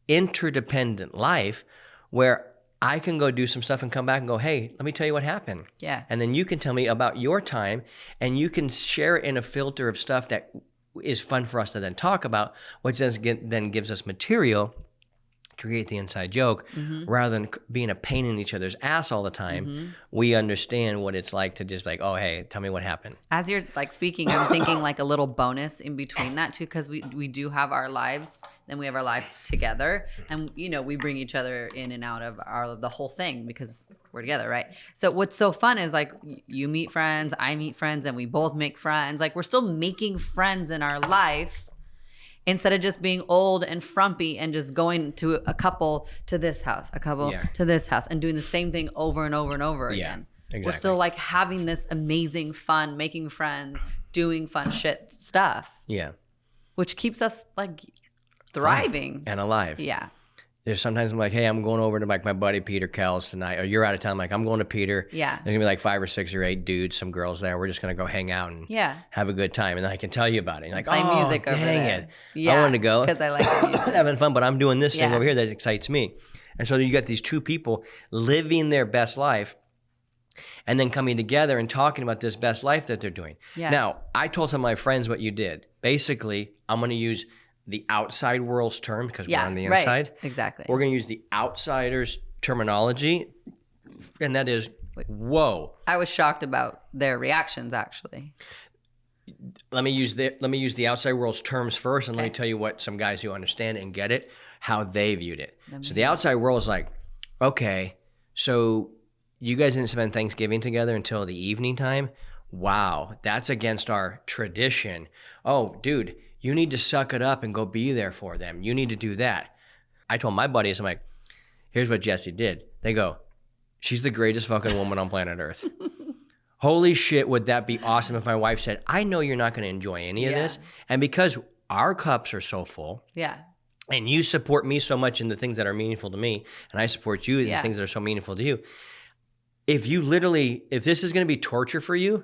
[SPEAKER 1] interdependent life where I can go do some stuff and come back and go, hey, let me tell you what happened.
[SPEAKER 3] Yeah.
[SPEAKER 1] And then you can tell me about your time, and you can share it in a filter of stuff that is fun for us to then talk about, which then gives us material to create the inside joke. Rather than being a pain in each other's ass all the time, we understand what it's like to just like, oh, hey, tell me what happened.
[SPEAKER 3] As you're like speaking, I'm thinking like a little bonus in between that too, because we do have our lives, then we have our life together, and we bring each other in and out of the whole thing because we're together, right? So what's so fun is like you meet friends, I meet friends, and we both make friends. Like we're still making friends in our life. Instead of just being old and frumpy and just going to a couple to this house, a couple to this house, and doing the same thing over and over and over again. We're still like having this amazing fun, making friends, doing fun shit stuff.
[SPEAKER 1] Yeah.
[SPEAKER 3] Which keeps us like thriving.
[SPEAKER 1] And alive.
[SPEAKER 3] Yeah.
[SPEAKER 1] There's sometimes I'm like, hey, I'm going over to like my buddy Peter Kells tonight, or you're out of town. I'm like, I'm going to Peter.
[SPEAKER 3] Yeah.
[SPEAKER 1] There's gonna be like 5 or 6 or 8 dudes, some girls there. We're just gonna go hang out and have a good time, and then I can tell you about it. You're like,
[SPEAKER 3] play music
[SPEAKER 1] dang
[SPEAKER 3] over there.
[SPEAKER 1] it,
[SPEAKER 3] Yeah,
[SPEAKER 1] I wanted to go
[SPEAKER 3] because I like the music.
[SPEAKER 1] having fun, but I'm doing this thing over here that excites me. And so you got these two people living their best life, and then coming together and talking about this best life that they're doing.
[SPEAKER 3] Yeah.
[SPEAKER 1] Now, I told some of my friends what you did. Basically, I'm gonna use the outside world's term because we're on the inside.
[SPEAKER 3] Right. Exactly.
[SPEAKER 1] We're going to use the outsider's terminology, and that is, whoa.
[SPEAKER 3] I was shocked about their reactions, actually.
[SPEAKER 1] Let me use the outside world's terms first, and let me tell you what some guys who understand it and get it, how they viewed it. So the outside world is like, okay, so you guys didn't spend Thanksgiving together until the evening time? Wow, that's against our tradition. Oh, dude, you need to suck it up and go be there for them. You need to do that. I told my buddies, I'm like, here's what Jesse did. They go, she's the greatest fucking woman on planet Earth. Holy shit, would that be awesome if my wife said, I know you're not going to enjoy any of this. And because our cups are so full, and you support me so much in the things that are meaningful to me, and I support you in the things that are so meaningful to you, if this is going to be torture for you,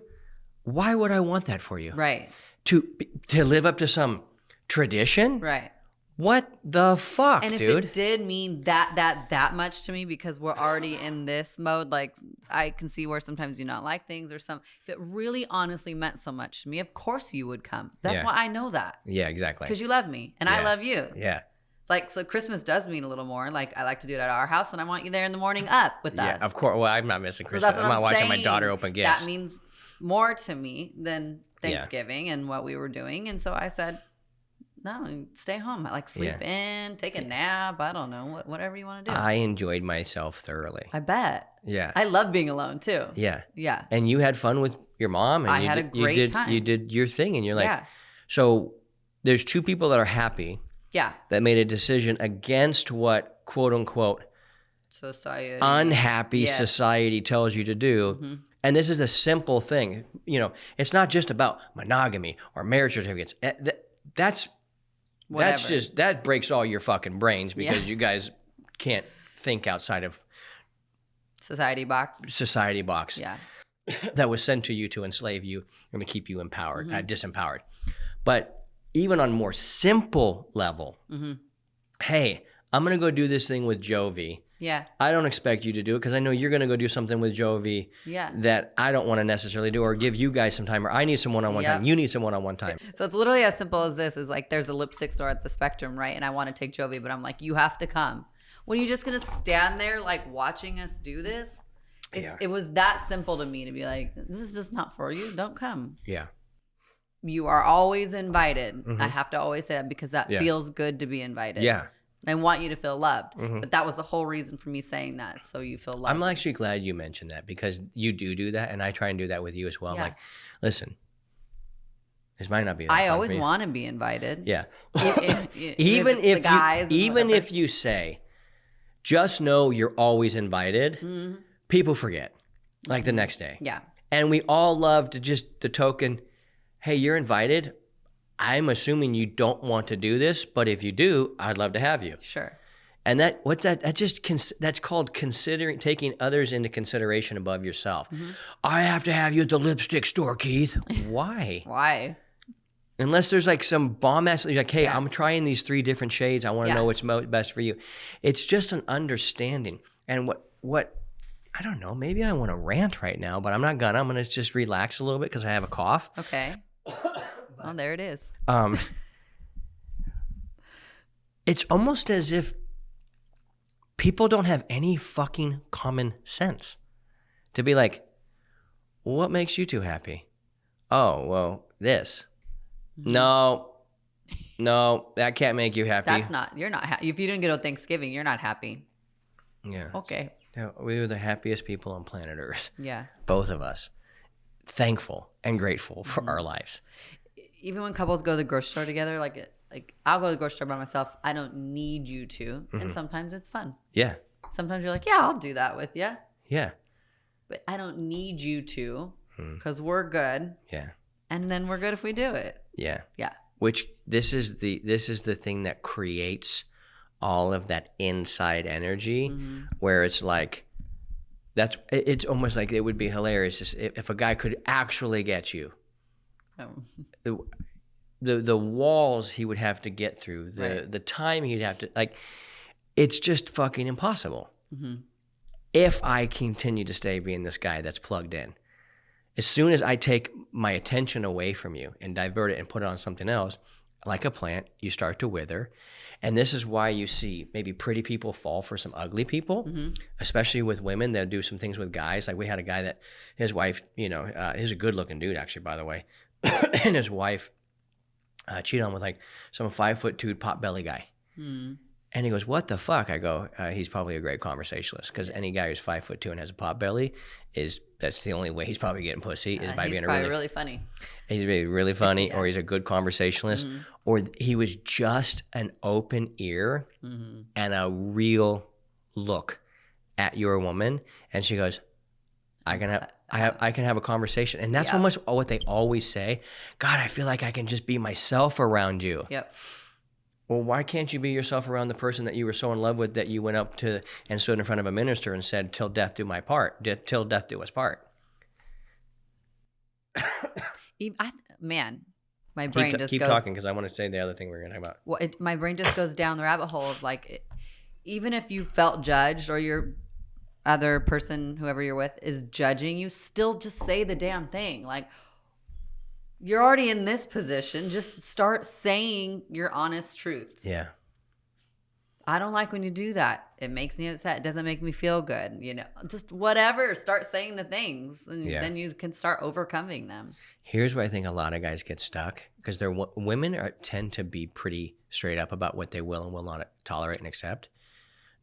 [SPEAKER 1] why would I want that for you?
[SPEAKER 3] Right.
[SPEAKER 1] To live up to some tradition?
[SPEAKER 3] Right.
[SPEAKER 1] What the fuck,
[SPEAKER 3] and if
[SPEAKER 1] dude?
[SPEAKER 3] it did mean that much to me, because we're already in this mode, like I can see where sometimes you not like things or some. If it really honestly meant so much to me, of course you would come. That's why I know that.
[SPEAKER 1] Yeah, exactly.
[SPEAKER 3] Because you love me and I love you.
[SPEAKER 1] Yeah.
[SPEAKER 3] Like, so Christmas does mean a little more. Like, I like to do it at our house, and I want you there in the morning up with us.
[SPEAKER 1] Yeah, of course. Well, I'm not missing Christmas.
[SPEAKER 3] So
[SPEAKER 1] I'm not watching my daughter open gifts.
[SPEAKER 3] That means more to me than Thanksgiving and what we were doing. And so I said, no, stay home. Like, sleep in, take a nap. I don't know, whatever you want to do.
[SPEAKER 1] I enjoyed myself thoroughly.
[SPEAKER 3] I bet.
[SPEAKER 1] Yeah.
[SPEAKER 3] I love being alone, too.
[SPEAKER 1] Yeah.
[SPEAKER 3] Yeah.
[SPEAKER 1] And you had fun with your mom. And
[SPEAKER 3] I had a great time.
[SPEAKER 1] You did your thing, and you're like, so there's two people that are happy.
[SPEAKER 3] Yeah.
[SPEAKER 1] That made a decision against what, quote unquote,
[SPEAKER 3] society,
[SPEAKER 1] unhappy society tells you to do. Mm-hmm. And this is a simple thing. You know, it's not just about monogamy or marriage certificates. That breaks all your fucking brains because you guys can't think outside of
[SPEAKER 3] society box. Yeah.
[SPEAKER 1] That was sent to you to enslave you and to keep you empowered, disempowered. But even on more simple level, hey, I'm going to go do this thing with Jovi.
[SPEAKER 3] Yeah.
[SPEAKER 1] I don't expect you to do it because I know you're going to go do something with Jovi that I don't want to necessarily do, or give you guys some time, or I need some one-on-one time. You need some one-on-one time.
[SPEAKER 3] So it's literally as simple as this. Is like, there's a lipstick store at the Spectrum, right? And I want to take Jovi, but I'm like, you have to come. When you're just going to stand there like watching us do this, it was that simple to me to be like, this is just not for you. Don't come.
[SPEAKER 1] Yeah.
[SPEAKER 3] You are always invited. I have to always say that because that feels good to be invited.
[SPEAKER 1] Yeah.
[SPEAKER 3] I want you to feel loved. But that was the whole reason for me saying that, so you feel loved.
[SPEAKER 1] I'm actually glad you mentioned that because you do that, and I try and do that with you as well. I'm like, listen, this might not be
[SPEAKER 3] I always want to be invited.
[SPEAKER 1] Yeah.
[SPEAKER 3] Even
[SPEAKER 1] if you say, just know you're always invited, people forget, like the next day.
[SPEAKER 3] Yeah.
[SPEAKER 1] And we all love to just the token, hey, you're invited. I'm assuming you don't want to do this, but if you do, I'd love to have you.
[SPEAKER 3] Sure.
[SPEAKER 1] And that's called taking others into consideration above yourself. I have to have you at the lipstick store, Keith. Why?
[SPEAKER 3] Why?
[SPEAKER 1] Unless there's like some bomb ass, like, hey, I'm trying these 3 different shades. I want to know what's best for you. It's just an understanding. And what I don't know, maybe I want to rant right now, but I'm not gonna. I'm gonna just relax a little bit because I have a cough.
[SPEAKER 3] Okay. Oh, there it is.
[SPEAKER 1] It's almost as if people don't have any fucking common sense to be like, what makes you two happy? Oh, well, this. No, that can't make you happy.
[SPEAKER 3] You're not happy. If you didn't get a Thanksgiving, you're not happy.
[SPEAKER 1] Yeah.
[SPEAKER 3] Okay.
[SPEAKER 1] Yeah, we were the happiest people on planet Earth.
[SPEAKER 3] Yeah.
[SPEAKER 1] Both of us. Thankful and grateful for our lives.
[SPEAKER 3] Even when couples go to the grocery store together, like I'll go to the grocery store by myself. I don't need you to. And sometimes it's fun.
[SPEAKER 1] Yeah.
[SPEAKER 3] Sometimes you're like, yeah, I'll do that with you.
[SPEAKER 1] Yeah.
[SPEAKER 3] but I don't need you to because we're good.
[SPEAKER 1] Yeah.
[SPEAKER 3] And then we're good if we do it.
[SPEAKER 1] Yeah.
[SPEAKER 3] Yeah.
[SPEAKER 1] Which this is the thing that creates all of that inside energy where it's like, it's almost like it would be hilarious if a guy could actually get you. The walls he would have to get through, the time he'd have to, like, it's just fucking impossible. If I continue to stay being this guy that's plugged in. As soon as I take my attention away from you and divert it and put it on something else, like a plant, you start to wither. And this is why you see maybe pretty people fall for some ugly people, especially with women. They'll do some things with guys. Like we had a guy that his wife, he's a good looking dude actually, by the way. And his wife cheated on with like some 5'2" pot belly guy. And he goes, what the fuck? I go, he's probably a great conversationalist because any guy who's 5'2" and has a pot belly that's the only way he's probably getting pussy is by being
[SPEAKER 3] really funny.
[SPEAKER 1] He's really funny, or he's a good conversationalist, or he was just an open ear and a real look at your woman, and she goes, I can have a conversation, and that's almost what they always say. God, I feel like I can just be myself around you.
[SPEAKER 3] Yep.
[SPEAKER 1] Well, why can't you be yourself around the person that you were so in love with that you went up to and stood in front of a minister and said, till death do my part, till death do us part?
[SPEAKER 3] Man, my brain just
[SPEAKER 1] keep
[SPEAKER 3] goes...
[SPEAKER 1] talking because I want to say the other thing we're going to talk about.
[SPEAKER 3] Well, my brain just goes down the rabbit hole of like, even if you felt judged or your other person, whoever you're with, is judging you, still just say the damn thing. Like, you're already in this position. Just start saying your honest truths.
[SPEAKER 1] Yeah.
[SPEAKER 3] I don't like when you do that. It makes me upset. It doesn't make me feel good. Just whatever. Start saying the things, and then you can start overcoming them.
[SPEAKER 1] Here's where I think a lot of guys get stuck because women tend to be pretty straight up about what they will and will not tolerate and accept.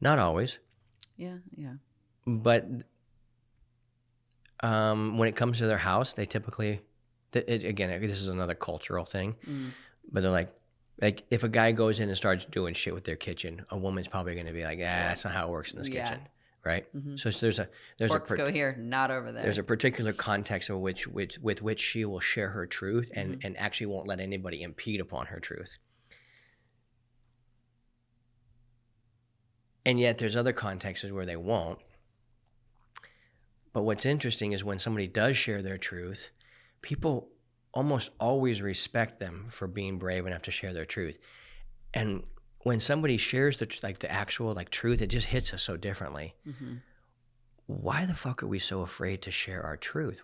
[SPEAKER 1] Not always.
[SPEAKER 3] Yeah.
[SPEAKER 1] But when it comes to their house, they typically... Again, this is another cultural thing, but they're like if a guy goes in and starts doing shit with their kitchen, a woman's probably going to be like, that's not how it works in this kitchen, right? So there's
[SPEAKER 3] Forks go here, not over there.
[SPEAKER 1] There's a particular context of with which she will share her truth and actually won't let anybody impede upon her truth. And yet there's other contexts where they won't. But what's interesting is when somebody does share their truth, people almost always respect them for being brave enough to share their truth. And when somebody shares the actual truth, it just hits us so differently. Why the fuck are we so afraid to share our truth?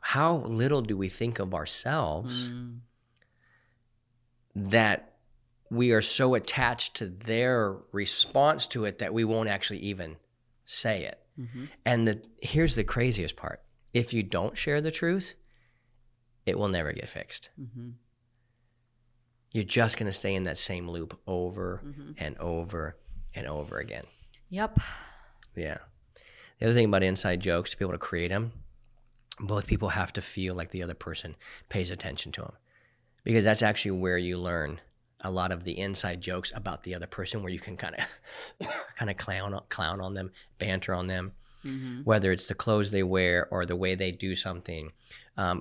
[SPEAKER 1] How little do we think of ourselves that we are so attached to their response to it that we won't actually even say it? And here's the craziest part. If you don't share the truth, it will never get fixed. You're just going to stay in that same loop over and over and over again.
[SPEAKER 3] Yep.
[SPEAKER 1] Yeah. The other thing about inside jokes, to be able to create them, both people have to feel like the other person pays attention to them. Because that's actually where you learn a lot of the inside jokes about the other person, where you can kind of clown on them, banter on them. Whether it's the clothes they wear or the way they do something,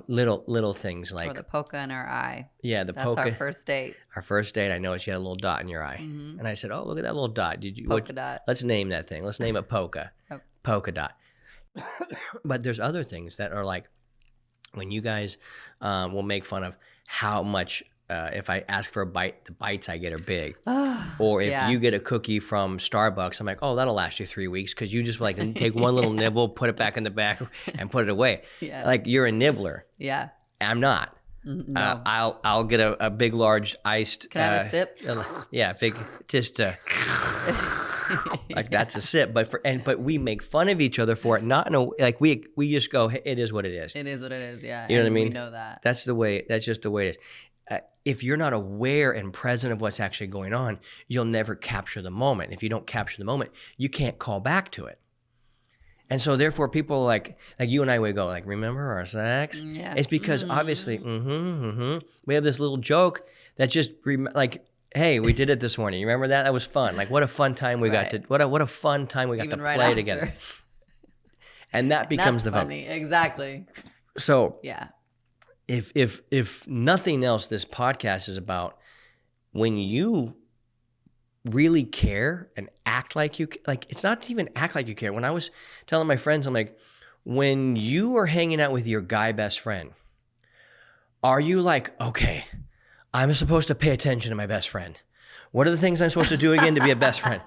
[SPEAKER 1] little things like...
[SPEAKER 3] Or the polka in our eye.
[SPEAKER 1] Yeah,
[SPEAKER 3] That's
[SPEAKER 1] polka.
[SPEAKER 3] our first date.
[SPEAKER 1] Our first date, I noticed you had a little dot in your eye. And I said, oh, look at that little dot.
[SPEAKER 3] Polka dot.
[SPEAKER 1] Let's name that thing. Let's name it polka. Polka dot. But there's other things that are like, when you guys will make fun of how much... if I ask for a bite, the bites I get are big. Or if you get a cookie from Starbucks, I'm like, oh, that'll last you 3 weeks because you just take one little nibble, put it back in the bag, and put it away. Like you're a nibbler. Yeah. I'm not. No. I'll get a big, large iced.
[SPEAKER 3] Can I have a sip?
[SPEAKER 1] Yeah, big, just like that's a sip. But we make fun of each other for it. Not in a we just go, hey, it is what it is.
[SPEAKER 3] It is what it is. Yeah.
[SPEAKER 1] You know what I mean?
[SPEAKER 3] We know that.
[SPEAKER 1] That's just the way it is. If you're not aware and present of what's actually going on, you'll never capture the moment. If you don't capture the moment, you can't call back to it. And so therefore people like you and I would go remember our sex? Yeah. It's because obviously, we have this little joke that just hey, we did it this morning. You remember that? That was fun. What a fun time we got to, what a fun time we got to play together. And that becomes
[SPEAKER 3] That's
[SPEAKER 1] the
[SPEAKER 3] funny. Exactly.
[SPEAKER 1] So
[SPEAKER 3] Yeah.
[SPEAKER 1] if nothing else, this podcast is about when you really care and act like you, like, it's not to even act like you care. When I was telling my friends, I'm like, when you are hanging out with your guy best friend, are you like, okay, I'm supposed to pay attention to my best friend? What are the things I'm supposed to do again to be a best friend?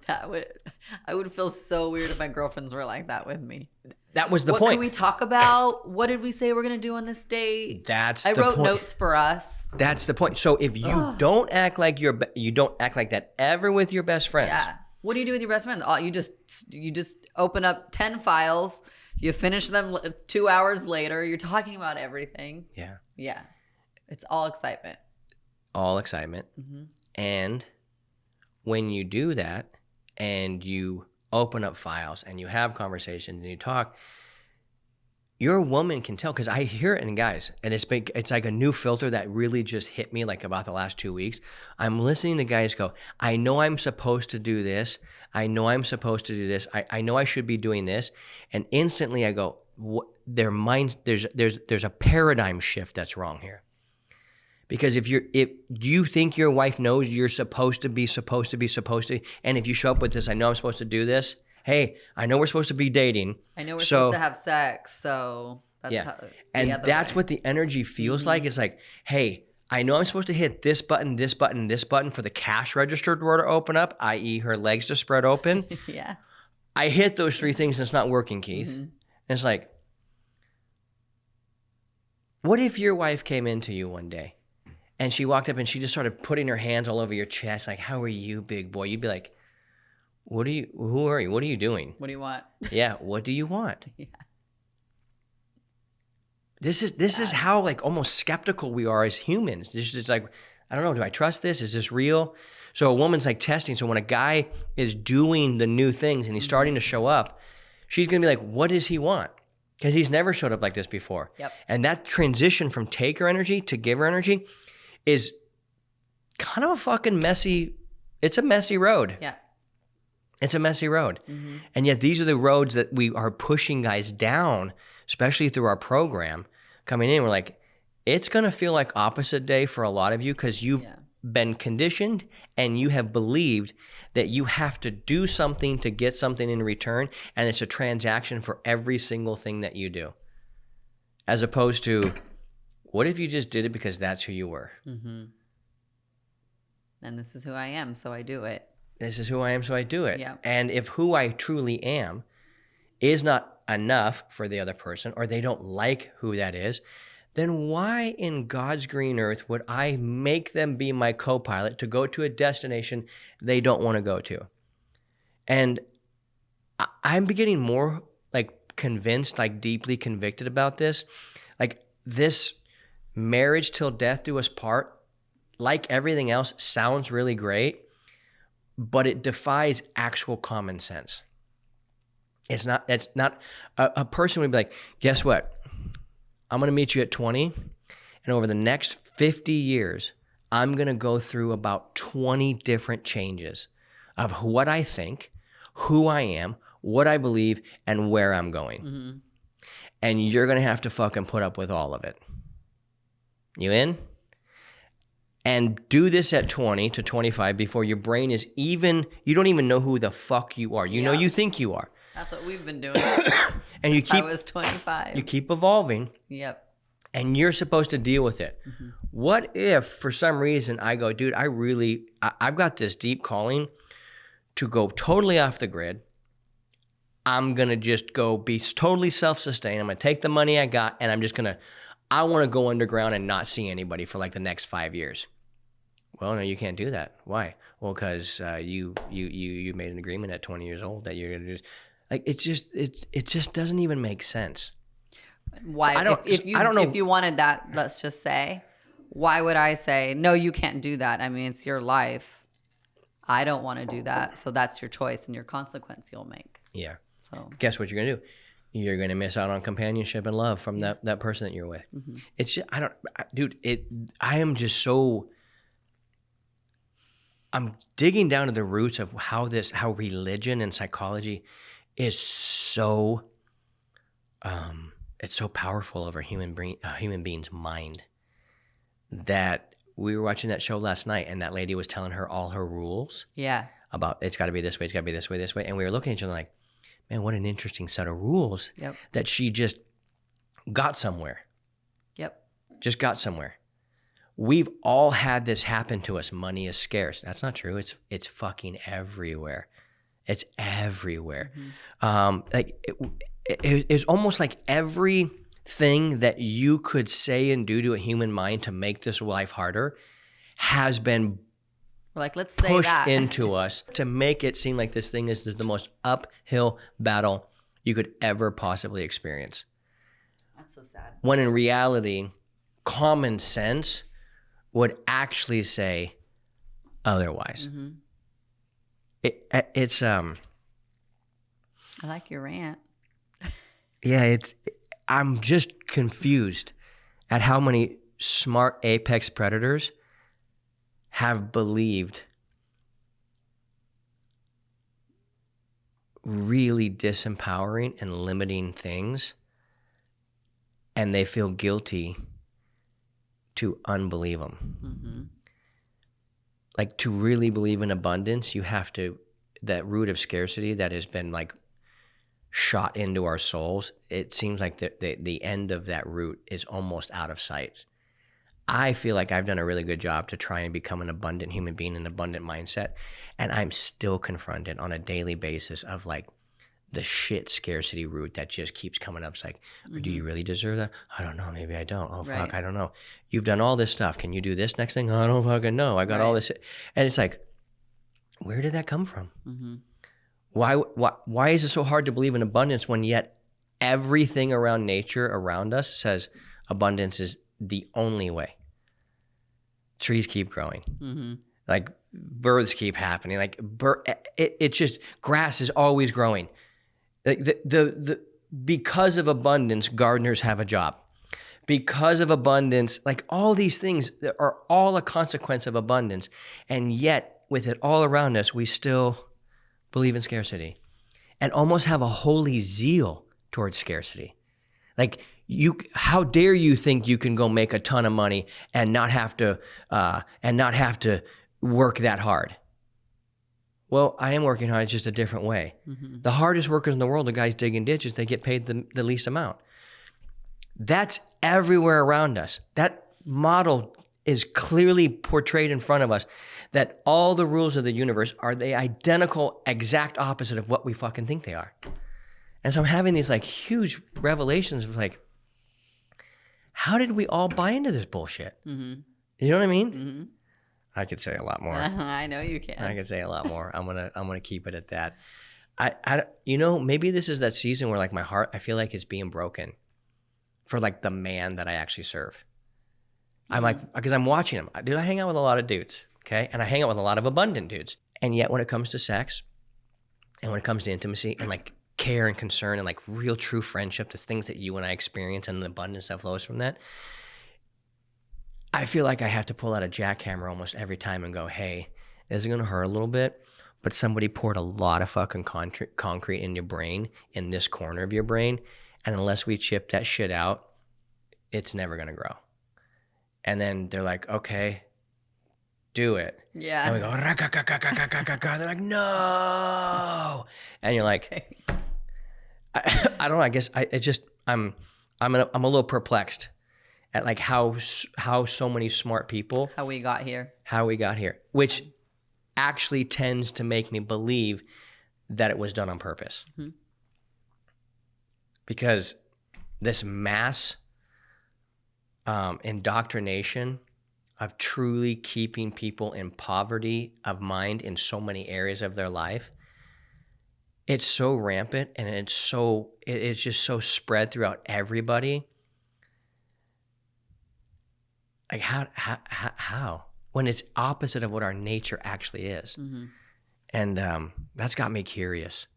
[SPEAKER 3] I would feel so weird if my girlfriends were like that with me.
[SPEAKER 1] That was the
[SPEAKER 3] What
[SPEAKER 1] point.
[SPEAKER 3] can we talk about? What did we say we're going to do on this date?
[SPEAKER 1] I
[SPEAKER 3] wrote notes for us.
[SPEAKER 1] That's the point. So if you don't act like you don't act like that ever with your best friends.
[SPEAKER 3] Yeah. What do you do with your best friends? Oh, you just open up 10 files. You finish them 2 hours later. You're talking about everything.
[SPEAKER 1] Yeah.
[SPEAKER 3] Yeah. It's all excitement.
[SPEAKER 1] All excitement. Mm-hmm. And when you do that and you open up files and you have conversations and you talk, your woman can tell, because I hear it in guys, and it's like a new filter that really just hit me like about the last 2 weeks. I'm listening to guys go, I know I'm supposed to do this. I know I'm supposed to do this. I know I should be doing this. And instantly I go, their minds, there's a paradigm shift that's wrong here. Because if you think your wife knows you're supposed to be, and if you show up with this, I know I'm supposed to do this. Hey, I know we're supposed to be dating.
[SPEAKER 3] I know we're supposed to have sex, so that's how.
[SPEAKER 1] And that's what the energy feels like. It's like, hey, I know I'm supposed to hit this button, this button, this button for the cash register drawer to open up, i.e. her legs to spread open.
[SPEAKER 3] Yeah.
[SPEAKER 1] I hit those 3 things and it's not working, Keith. Mm-hmm. And it's like, what if your wife came into you one day and she walked up and she just started putting her hands all over your chest, like, how are you, big boy? You'd be like, who are you? What are you doing?
[SPEAKER 3] What do you want?
[SPEAKER 1] Yeah, what do you want?
[SPEAKER 3] Yeah.
[SPEAKER 1] This is how like almost skeptical we are as humans. This is like, I don't know, do I trust this? Is this real? So a woman's like testing. So when a guy is doing the new things and he's starting to show up, she's going to be like, what does he want? Because he's never showed up like this before.
[SPEAKER 3] Yep.
[SPEAKER 1] And that transition from taker energy to giver energy is kind of a fucking messy, it's a messy road.
[SPEAKER 3] Yeah.
[SPEAKER 1] It's a messy road.
[SPEAKER 3] Mm-hmm.
[SPEAKER 1] And yet these are the roads that we are pushing guys down, especially through our program coming in. We're like, it's going to feel like opposite day for a lot of you because you've been conditioned and you have believed that you have to do something to get something in return. And it's a transaction for every single thing that you do. As opposed to, what if you just did it because that's who you were?
[SPEAKER 3] Mm-hmm. And this is who I am, so I do it.
[SPEAKER 1] This is who I am, so I do it.
[SPEAKER 3] Yeah.
[SPEAKER 1] And if who I truly am is not enough for the other person, or they don't like who that is, then why in God's green earth would I make them be my co-pilot to go to a destination they don't want to go to? And I'm getting more like convinced, like deeply convicted about this. Like this marriage till death do us part, like everything else, sounds really great, but it defies actual common sense. It's not a person would be like, guess what? I'm going to meet you at 20, and over the next 50 years, I'm going to go through about 20 different changes of what I think, who I am, what I believe, and where I'm going. Mm-hmm. And you're going to have to fucking put up with all of it. You in? And do this at 20 to 25 before your brain is even, you don't even know who the fuck you are. You know you think you are.
[SPEAKER 3] That's what we've been doing.
[SPEAKER 1] And
[SPEAKER 3] I was 25.
[SPEAKER 1] You keep evolving.
[SPEAKER 3] Yep.
[SPEAKER 1] And you're supposed to deal with it. Mm-hmm. What if for some reason I go, dude, I've got this deep calling to go totally off the grid. I'm going to just go be totally self-sustained. I'm going to take the money I got and I want to go underground and not see anybody for like the next 5 years. Well, no, you can't do that. Why? Well, because you made an agreement at 20 years old that you're going to do. Like it just doesn't even make sense.
[SPEAKER 3] Why?
[SPEAKER 1] So
[SPEAKER 3] if you wanted that, let's just say, why would I say no? You can't do that. I mean, it's your life. I don't want to do that, so that's your choice and your consequence you'll make.
[SPEAKER 1] Yeah.
[SPEAKER 3] So
[SPEAKER 1] guess what you're gonna do? You're gonna miss out on companionship and love from that person that you're with. Mm-hmm. It's just I'm digging down to the roots of how religion and psychology is so it's so powerful over human being's mind that we were watching that show last night, and that lady was telling her all her rules.
[SPEAKER 3] Yeah.
[SPEAKER 1] About it's got to be this way, it's got to be this way, this way, and we were looking at each other like, man, what an interesting set of rules.
[SPEAKER 3] Yep.
[SPEAKER 1] That she just got somewhere.
[SPEAKER 3] Yep.
[SPEAKER 1] Just got somewhere. We've all had this happen to us. Money is scarce. That's not true. It's fucking everywhere. It's everywhere. It's almost like everything that you could say and do to a human mind to make this life harder has been
[SPEAKER 3] like, let's say
[SPEAKER 1] pushed
[SPEAKER 3] that
[SPEAKER 1] into us to make it seem like this thing is the most uphill battle you could ever possibly experience.
[SPEAKER 3] That's so sad.
[SPEAKER 1] When in reality, common sense would actually say otherwise. It's
[SPEAKER 3] I like your rant.
[SPEAKER 1] Yeah, I'm just confused at how many smart apex predators have believed really disempowering and limiting things, and they feel guilty to unbelieve them. Like, to really believe in abundance, you have to, that root of scarcity that has been like shot into our souls, it seems like the end of that root is almost out of sight. I feel like I've done a really good job to try and become an abundant human being, an abundant mindset, and I'm still confronted on a daily basis of like the shit scarcity root that just keeps coming up. It's like, do you really deserve that? I don't know. Maybe I don't. Oh, fuck,
[SPEAKER 3] Right.
[SPEAKER 1] I don't know. You've done all this stuff. Can you do this next thing? Oh, I don't fucking know. I got all this. And it's like, where did that come from? Why is it so hard to believe in abundance when yet everything around nature around us says abundance is the only way? Trees keep growing. Like, birds keep happening. Like, it's just, grass is always growing. Like, because of abundance, gardeners have a job. Because of abundance, like, all these things are all a consequence of abundance. And yet, with it all around us, we still believe in scarcity and almost have a holy zeal towards scarcity. Like, how dare you think you can go make a ton of money and not have to work that hard? Well, I am working hard. It's just a different way. The hardest workers in the world, the guys digging ditches, they get paid the least amount. That's everywhere around us. That model is clearly portrayed in front of us, that all the rules of the universe are the identical, exact opposite of what we fucking think they are. And so I'm having these like huge revelations of like, how did we all buy into this bullshit? You know what I mean? I could say a lot more.
[SPEAKER 3] I know you can.
[SPEAKER 1] I could say a lot more. I'm gonna keep it at that. I maybe this is that season where like my heart, I feel like it's being broken for like the man that I actually serve. I'm like, because I'm watching him. Dude, I hang out with a lot of dudes, okay? And I hang out with a lot of abundant dudes. And yet when it comes to sex and when it comes to intimacy and like care and concern and like real true friendship, the things that you and I experience and the abundance that flows from that, I feel like I have to pull out a jackhammer almost every time and go, hey, this is going to hurt a little bit, but somebody poured a lot of fucking concrete in your brain, in this corner of your brain, and unless we chip that shit out, it's never going to grow. And then they're like, okay, do it.
[SPEAKER 3] Yeah.
[SPEAKER 1] And we go, they're like, no. And you're like, I don't know. I guess I'm a little perplexed at like how so many smart people,
[SPEAKER 3] How we got here,
[SPEAKER 1] which actually tends to make me believe that it was done on purpose. Because this mass indoctrination of truly keeping people in poverty of mind in so many areas of their life, it's so rampant and it's just so spread throughout everybody. Like, how? When it's opposite of what our nature actually is. And that's got me curious.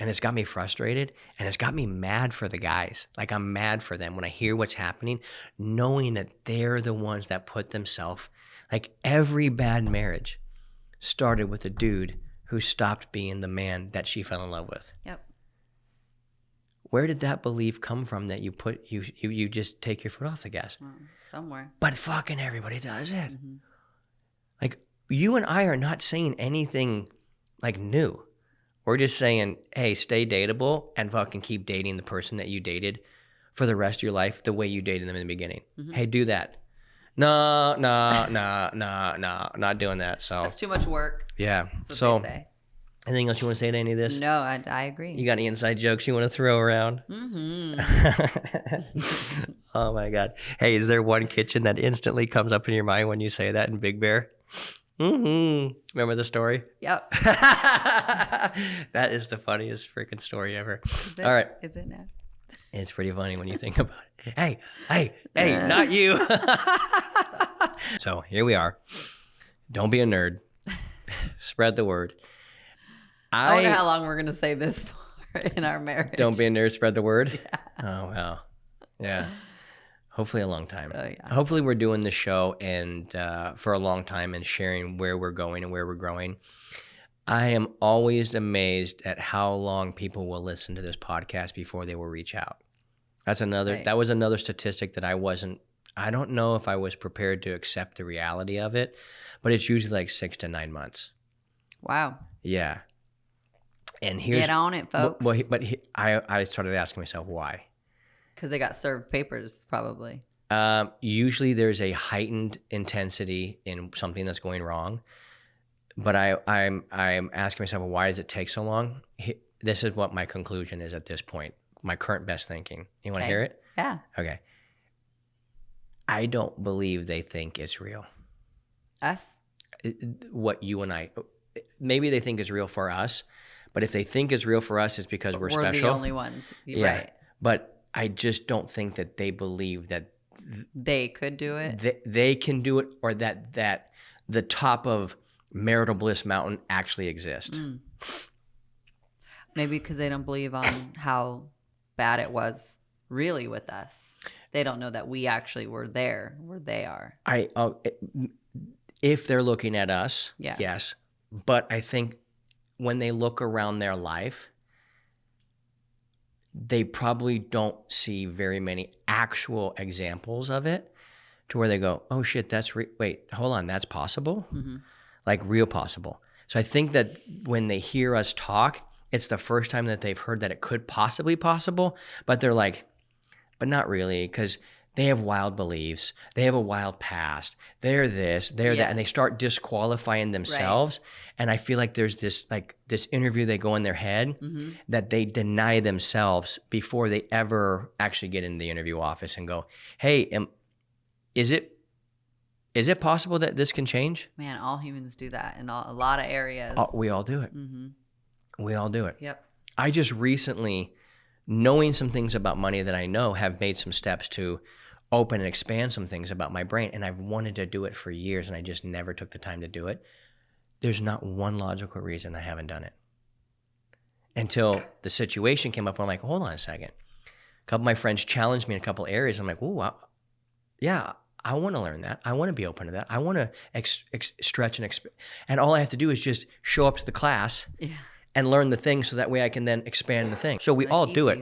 [SPEAKER 1] And it's got me frustrated. And it's got me mad for the guys. Like, I'm mad for them when I hear what's happening, knowing that they're the ones that put themselves, like, every bad marriage started with a dude who stopped being the man that she fell in love with.
[SPEAKER 3] Yep.
[SPEAKER 1] Where did that belief come from that you just take your foot off the gas?
[SPEAKER 3] Somewhere.
[SPEAKER 1] But fucking everybody does it. Like, you and I are not saying anything like new. We're just saying, hey, stay dateable and fucking keep dating the person that you dated for the rest of your life the way you dated them in the beginning. Hey, do that. No, not doing that. So
[SPEAKER 3] That's too much work.
[SPEAKER 1] Yeah.
[SPEAKER 3] That's what they say.
[SPEAKER 1] Anything else you want to say to any of this?
[SPEAKER 3] No, I agree.
[SPEAKER 1] You got any inside jokes you want to throw around? Oh my God. Hey, is there one kitchen that instantly comes up in your mind when you say that in Big Bear? Remember the story?
[SPEAKER 3] Yep.
[SPEAKER 1] That is the funniest freaking story ever. All right.
[SPEAKER 3] Is it now?
[SPEAKER 1] It's pretty funny when you think about it. Hey, not you. So here we are. Don't be a nerd. Spread the word.
[SPEAKER 3] I wonder how long we're going to say this for in our marriage.
[SPEAKER 1] Don't be a nerd, spread the word?
[SPEAKER 3] Yeah.
[SPEAKER 1] Oh, wow. Yeah. Hopefully a long time.
[SPEAKER 3] Oh, yeah.
[SPEAKER 1] Hopefully we're doing this show and for a long time and sharing where we're going and where we're growing. I am always amazed at how long people will listen to this podcast before they will reach out. That was another statistic that I don't know if I was prepared to accept the reality of it, but it's usually like 6 to 9 months.
[SPEAKER 3] Wow.
[SPEAKER 1] Yeah. And
[SPEAKER 3] get on it, folks.
[SPEAKER 1] I started asking myself why.
[SPEAKER 3] Because they got served papers, probably.
[SPEAKER 1] Usually there's a heightened intensity in something that's going wrong. But I'm asking myself, well, why does it take so long? This is what my conclusion is at this point. My current best thinking. You want to hear it?
[SPEAKER 3] Yeah.
[SPEAKER 1] Okay. I don't believe they think it's real.
[SPEAKER 3] Us?
[SPEAKER 1] What you and I, maybe they think it's real for us, but if they think it's real for us, it's because we're special.
[SPEAKER 3] We're the only ones.
[SPEAKER 1] Yeah.
[SPEAKER 3] Right.
[SPEAKER 1] But I just don't think that they believe that
[SPEAKER 3] they could do it.
[SPEAKER 1] They can do it, or that the top of marital bliss mountain actually exists.
[SPEAKER 3] Maybe because they don't believe on how bad it was really with us. They don't know that we actually were there where they are.
[SPEAKER 1] If they're looking at us,
[SPEAKER 3] yeah.
[SPEAKER 1] Yes. But I think when they look around their life, they probably don't see very many actual examples of it to where they go, oh shit, wait, hold on, that's possible? Like real possible. So I think that when they hear us talk, it's the first time that they've heard that it could possibly possible, but they're like, but not really, because they have wild beliefs. They have a wild past. They're this, they're that, and they start disqualifying themselves. Right. And I feel like there's this interview they go in their head that they deny themselves before they ever actually get in the interview office and go, hey, is it possible that this can change?
[SPEAKER 3] Man, all humans do that in a lot of areas.
[SPEAKER 1] We all do it. We all do it.
[SPEAKER 3] Yep.
[SPEAKER 1] I just recently, knowing some things about money that I know, have made some steps to open and expand some things about my brain. And I've wanted to do it for years, and I just never took the time to do it. There's not one logical reason I haven't done it. Until the situation came up, where I'm like, hold on a second. A couple of my friends challenged me in a couple areas. I'm like, ooh, yeah, I want to learn that. I want to be open to that. I want to stretch and and all I have to do is just show up to the class and learn the thing, so that way I can then expand the thing. So we all do it.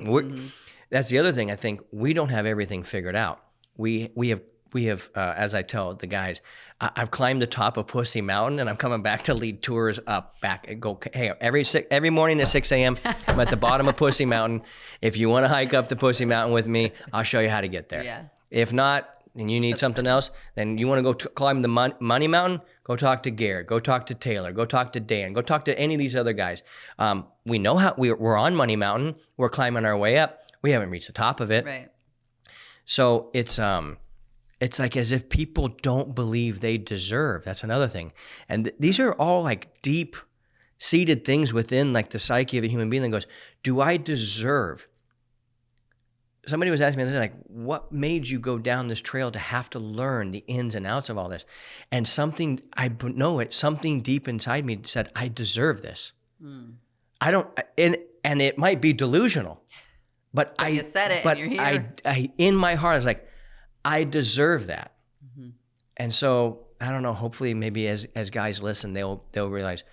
[SPEAKER 1] That's the other thing. I think we don't have everything figured out. We have as I tell the guys, I've climbed the top of Pussy Mountain, and I'm coming back to lead tours back and go. Hey, every morning at 6 a.m. I'm at the bottom of Pussy Mountain. If you want to hike up the Pussy Mountain with me, I'll show you how to get there.
[SPEAKER 3] Yeah.
[SPEAKER 1] If not, and you need something else, then you want to go climb the Money Mountain, go talk to Garrett, go talk to Taylor, go talk to Dan, go talk to any of these other guys. We know how we're on Money Mountain. We're climbing our way up. We haven't reached the top of it.
[SPEAKER 3] Right.
[SPEAKER 1] So it's like as if people don't believe they deserve. That's another thing. And these are all like deep seated things within like the psyche of a human being that goes, do I deserve? Somebody was asking me the other day, like, what made you go down this trail to have to learn the ins and outs of all this? And something deep inside me said, I deserve this. I don't, and it might be delusional, but
[SPEAKER 3] you said it,
[SPEAKER 1] but
[SPEAKER 3] and you're here.
[SPEAKER 1] I in my heart, I was like, I deserve that. And so I don't know, hopefully maybe as guys listen, they'll realize,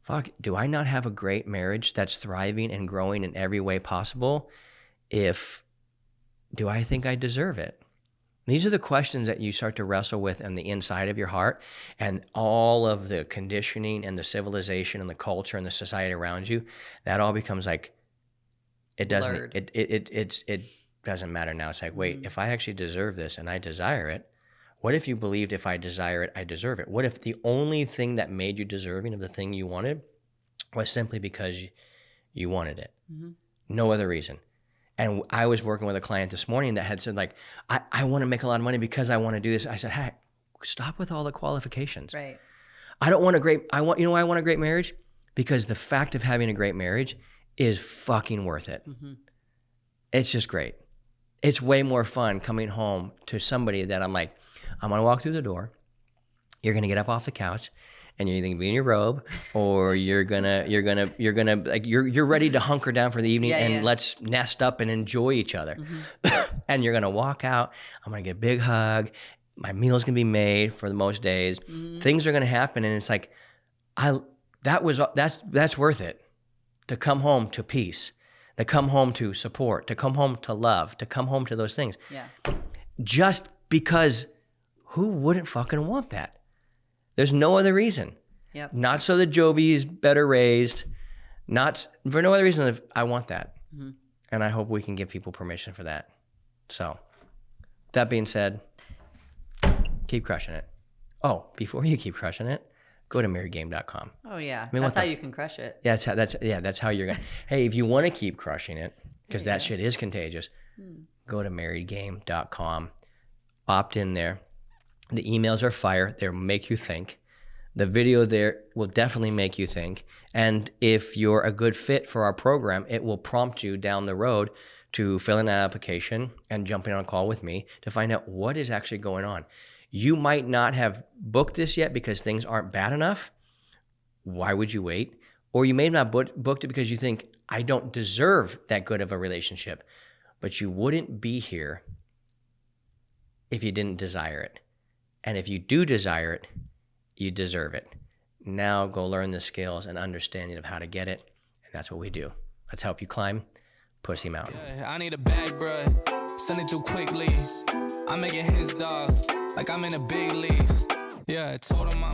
[SPEAKER 1] fuck, do I not have a great marriage that's thriving and growing in every way possible? do I think I deserve it? These are the questions that you start to wrestle with on the inside of your heart, and all of the conditioning and the civilization and the culture and the society around you, that all becomes like, it doesn't, it doesn't matter now. It's like, wait, if I actually deserve this and I desire it, what if you believed if I desire it, I deserve it? What if the only thing that made you deserving of the thing you wanted was simply because you wanted it? No other reason. And I was working with a client this morning that had said, like, I want to make a lot of money because I want to do this. I said, hey, stop with all the qualifications.
[SPEAKER 3] Right.
[SPEAKER 1] I want you know why I want a great marriage? Because the fact of having a great marriage is fucking worth it. It's just great. It's way more fun coming home to somebody that I'm like, I'm going to walk through the door. You're going to get up off the couch. And you're either gonna be in your robe, or you're gonna like you're ready to hunker down for the evening and let's nest up and enjoy each other. And you're gonna walk out. I'm gonna get a big hug. My meal's gonna be made for the most days. Things are gonna happen, and it's like, that's worth it. To come home to peace, to come home to support, to come home to love, to come home to those things. Yeah. Just because, who wouldn't fucking want that? There's no other reason. Yep. Not so that Jovi is better raised. Not for no other reason than I want that. And I hope we can give people permission for that. So, that being said, keep crushing it. Oh, before you keep crushing it, go to marriedgame.com.
[SPEAKER 3] Oh yeah, I mean, that's how you can crush it.
[SPEAKER 1] Yeah, that's how you're gonna. Hey, if you want to keep crushing it, because that shit is contagious, go to marriedgame.com. Opt in there. The emails are fire. They'll make you think. The video there will definitely make you think. And if you're a good fit for our program, it will prompt you down the road to fill in that application and jumping on a call with me to find out what is actually going on. You might not have booked this yet because things aren't bad enough. Why would you wait? Or you may not booked it because you think, I don't deserve that good of a relationship. But you wouldn't be here if you didn't desire it. And if you do desire it, you deserve it. Now go learn the skills and understanding of how to get it. And that's what we do. Let's help you climb Pussy Mountain.
[SPEAKER 2] Yeah, I need a bag, bruh. Send it through quickly. I'm making his dog like I'm in the big leagues. Yeah, I told him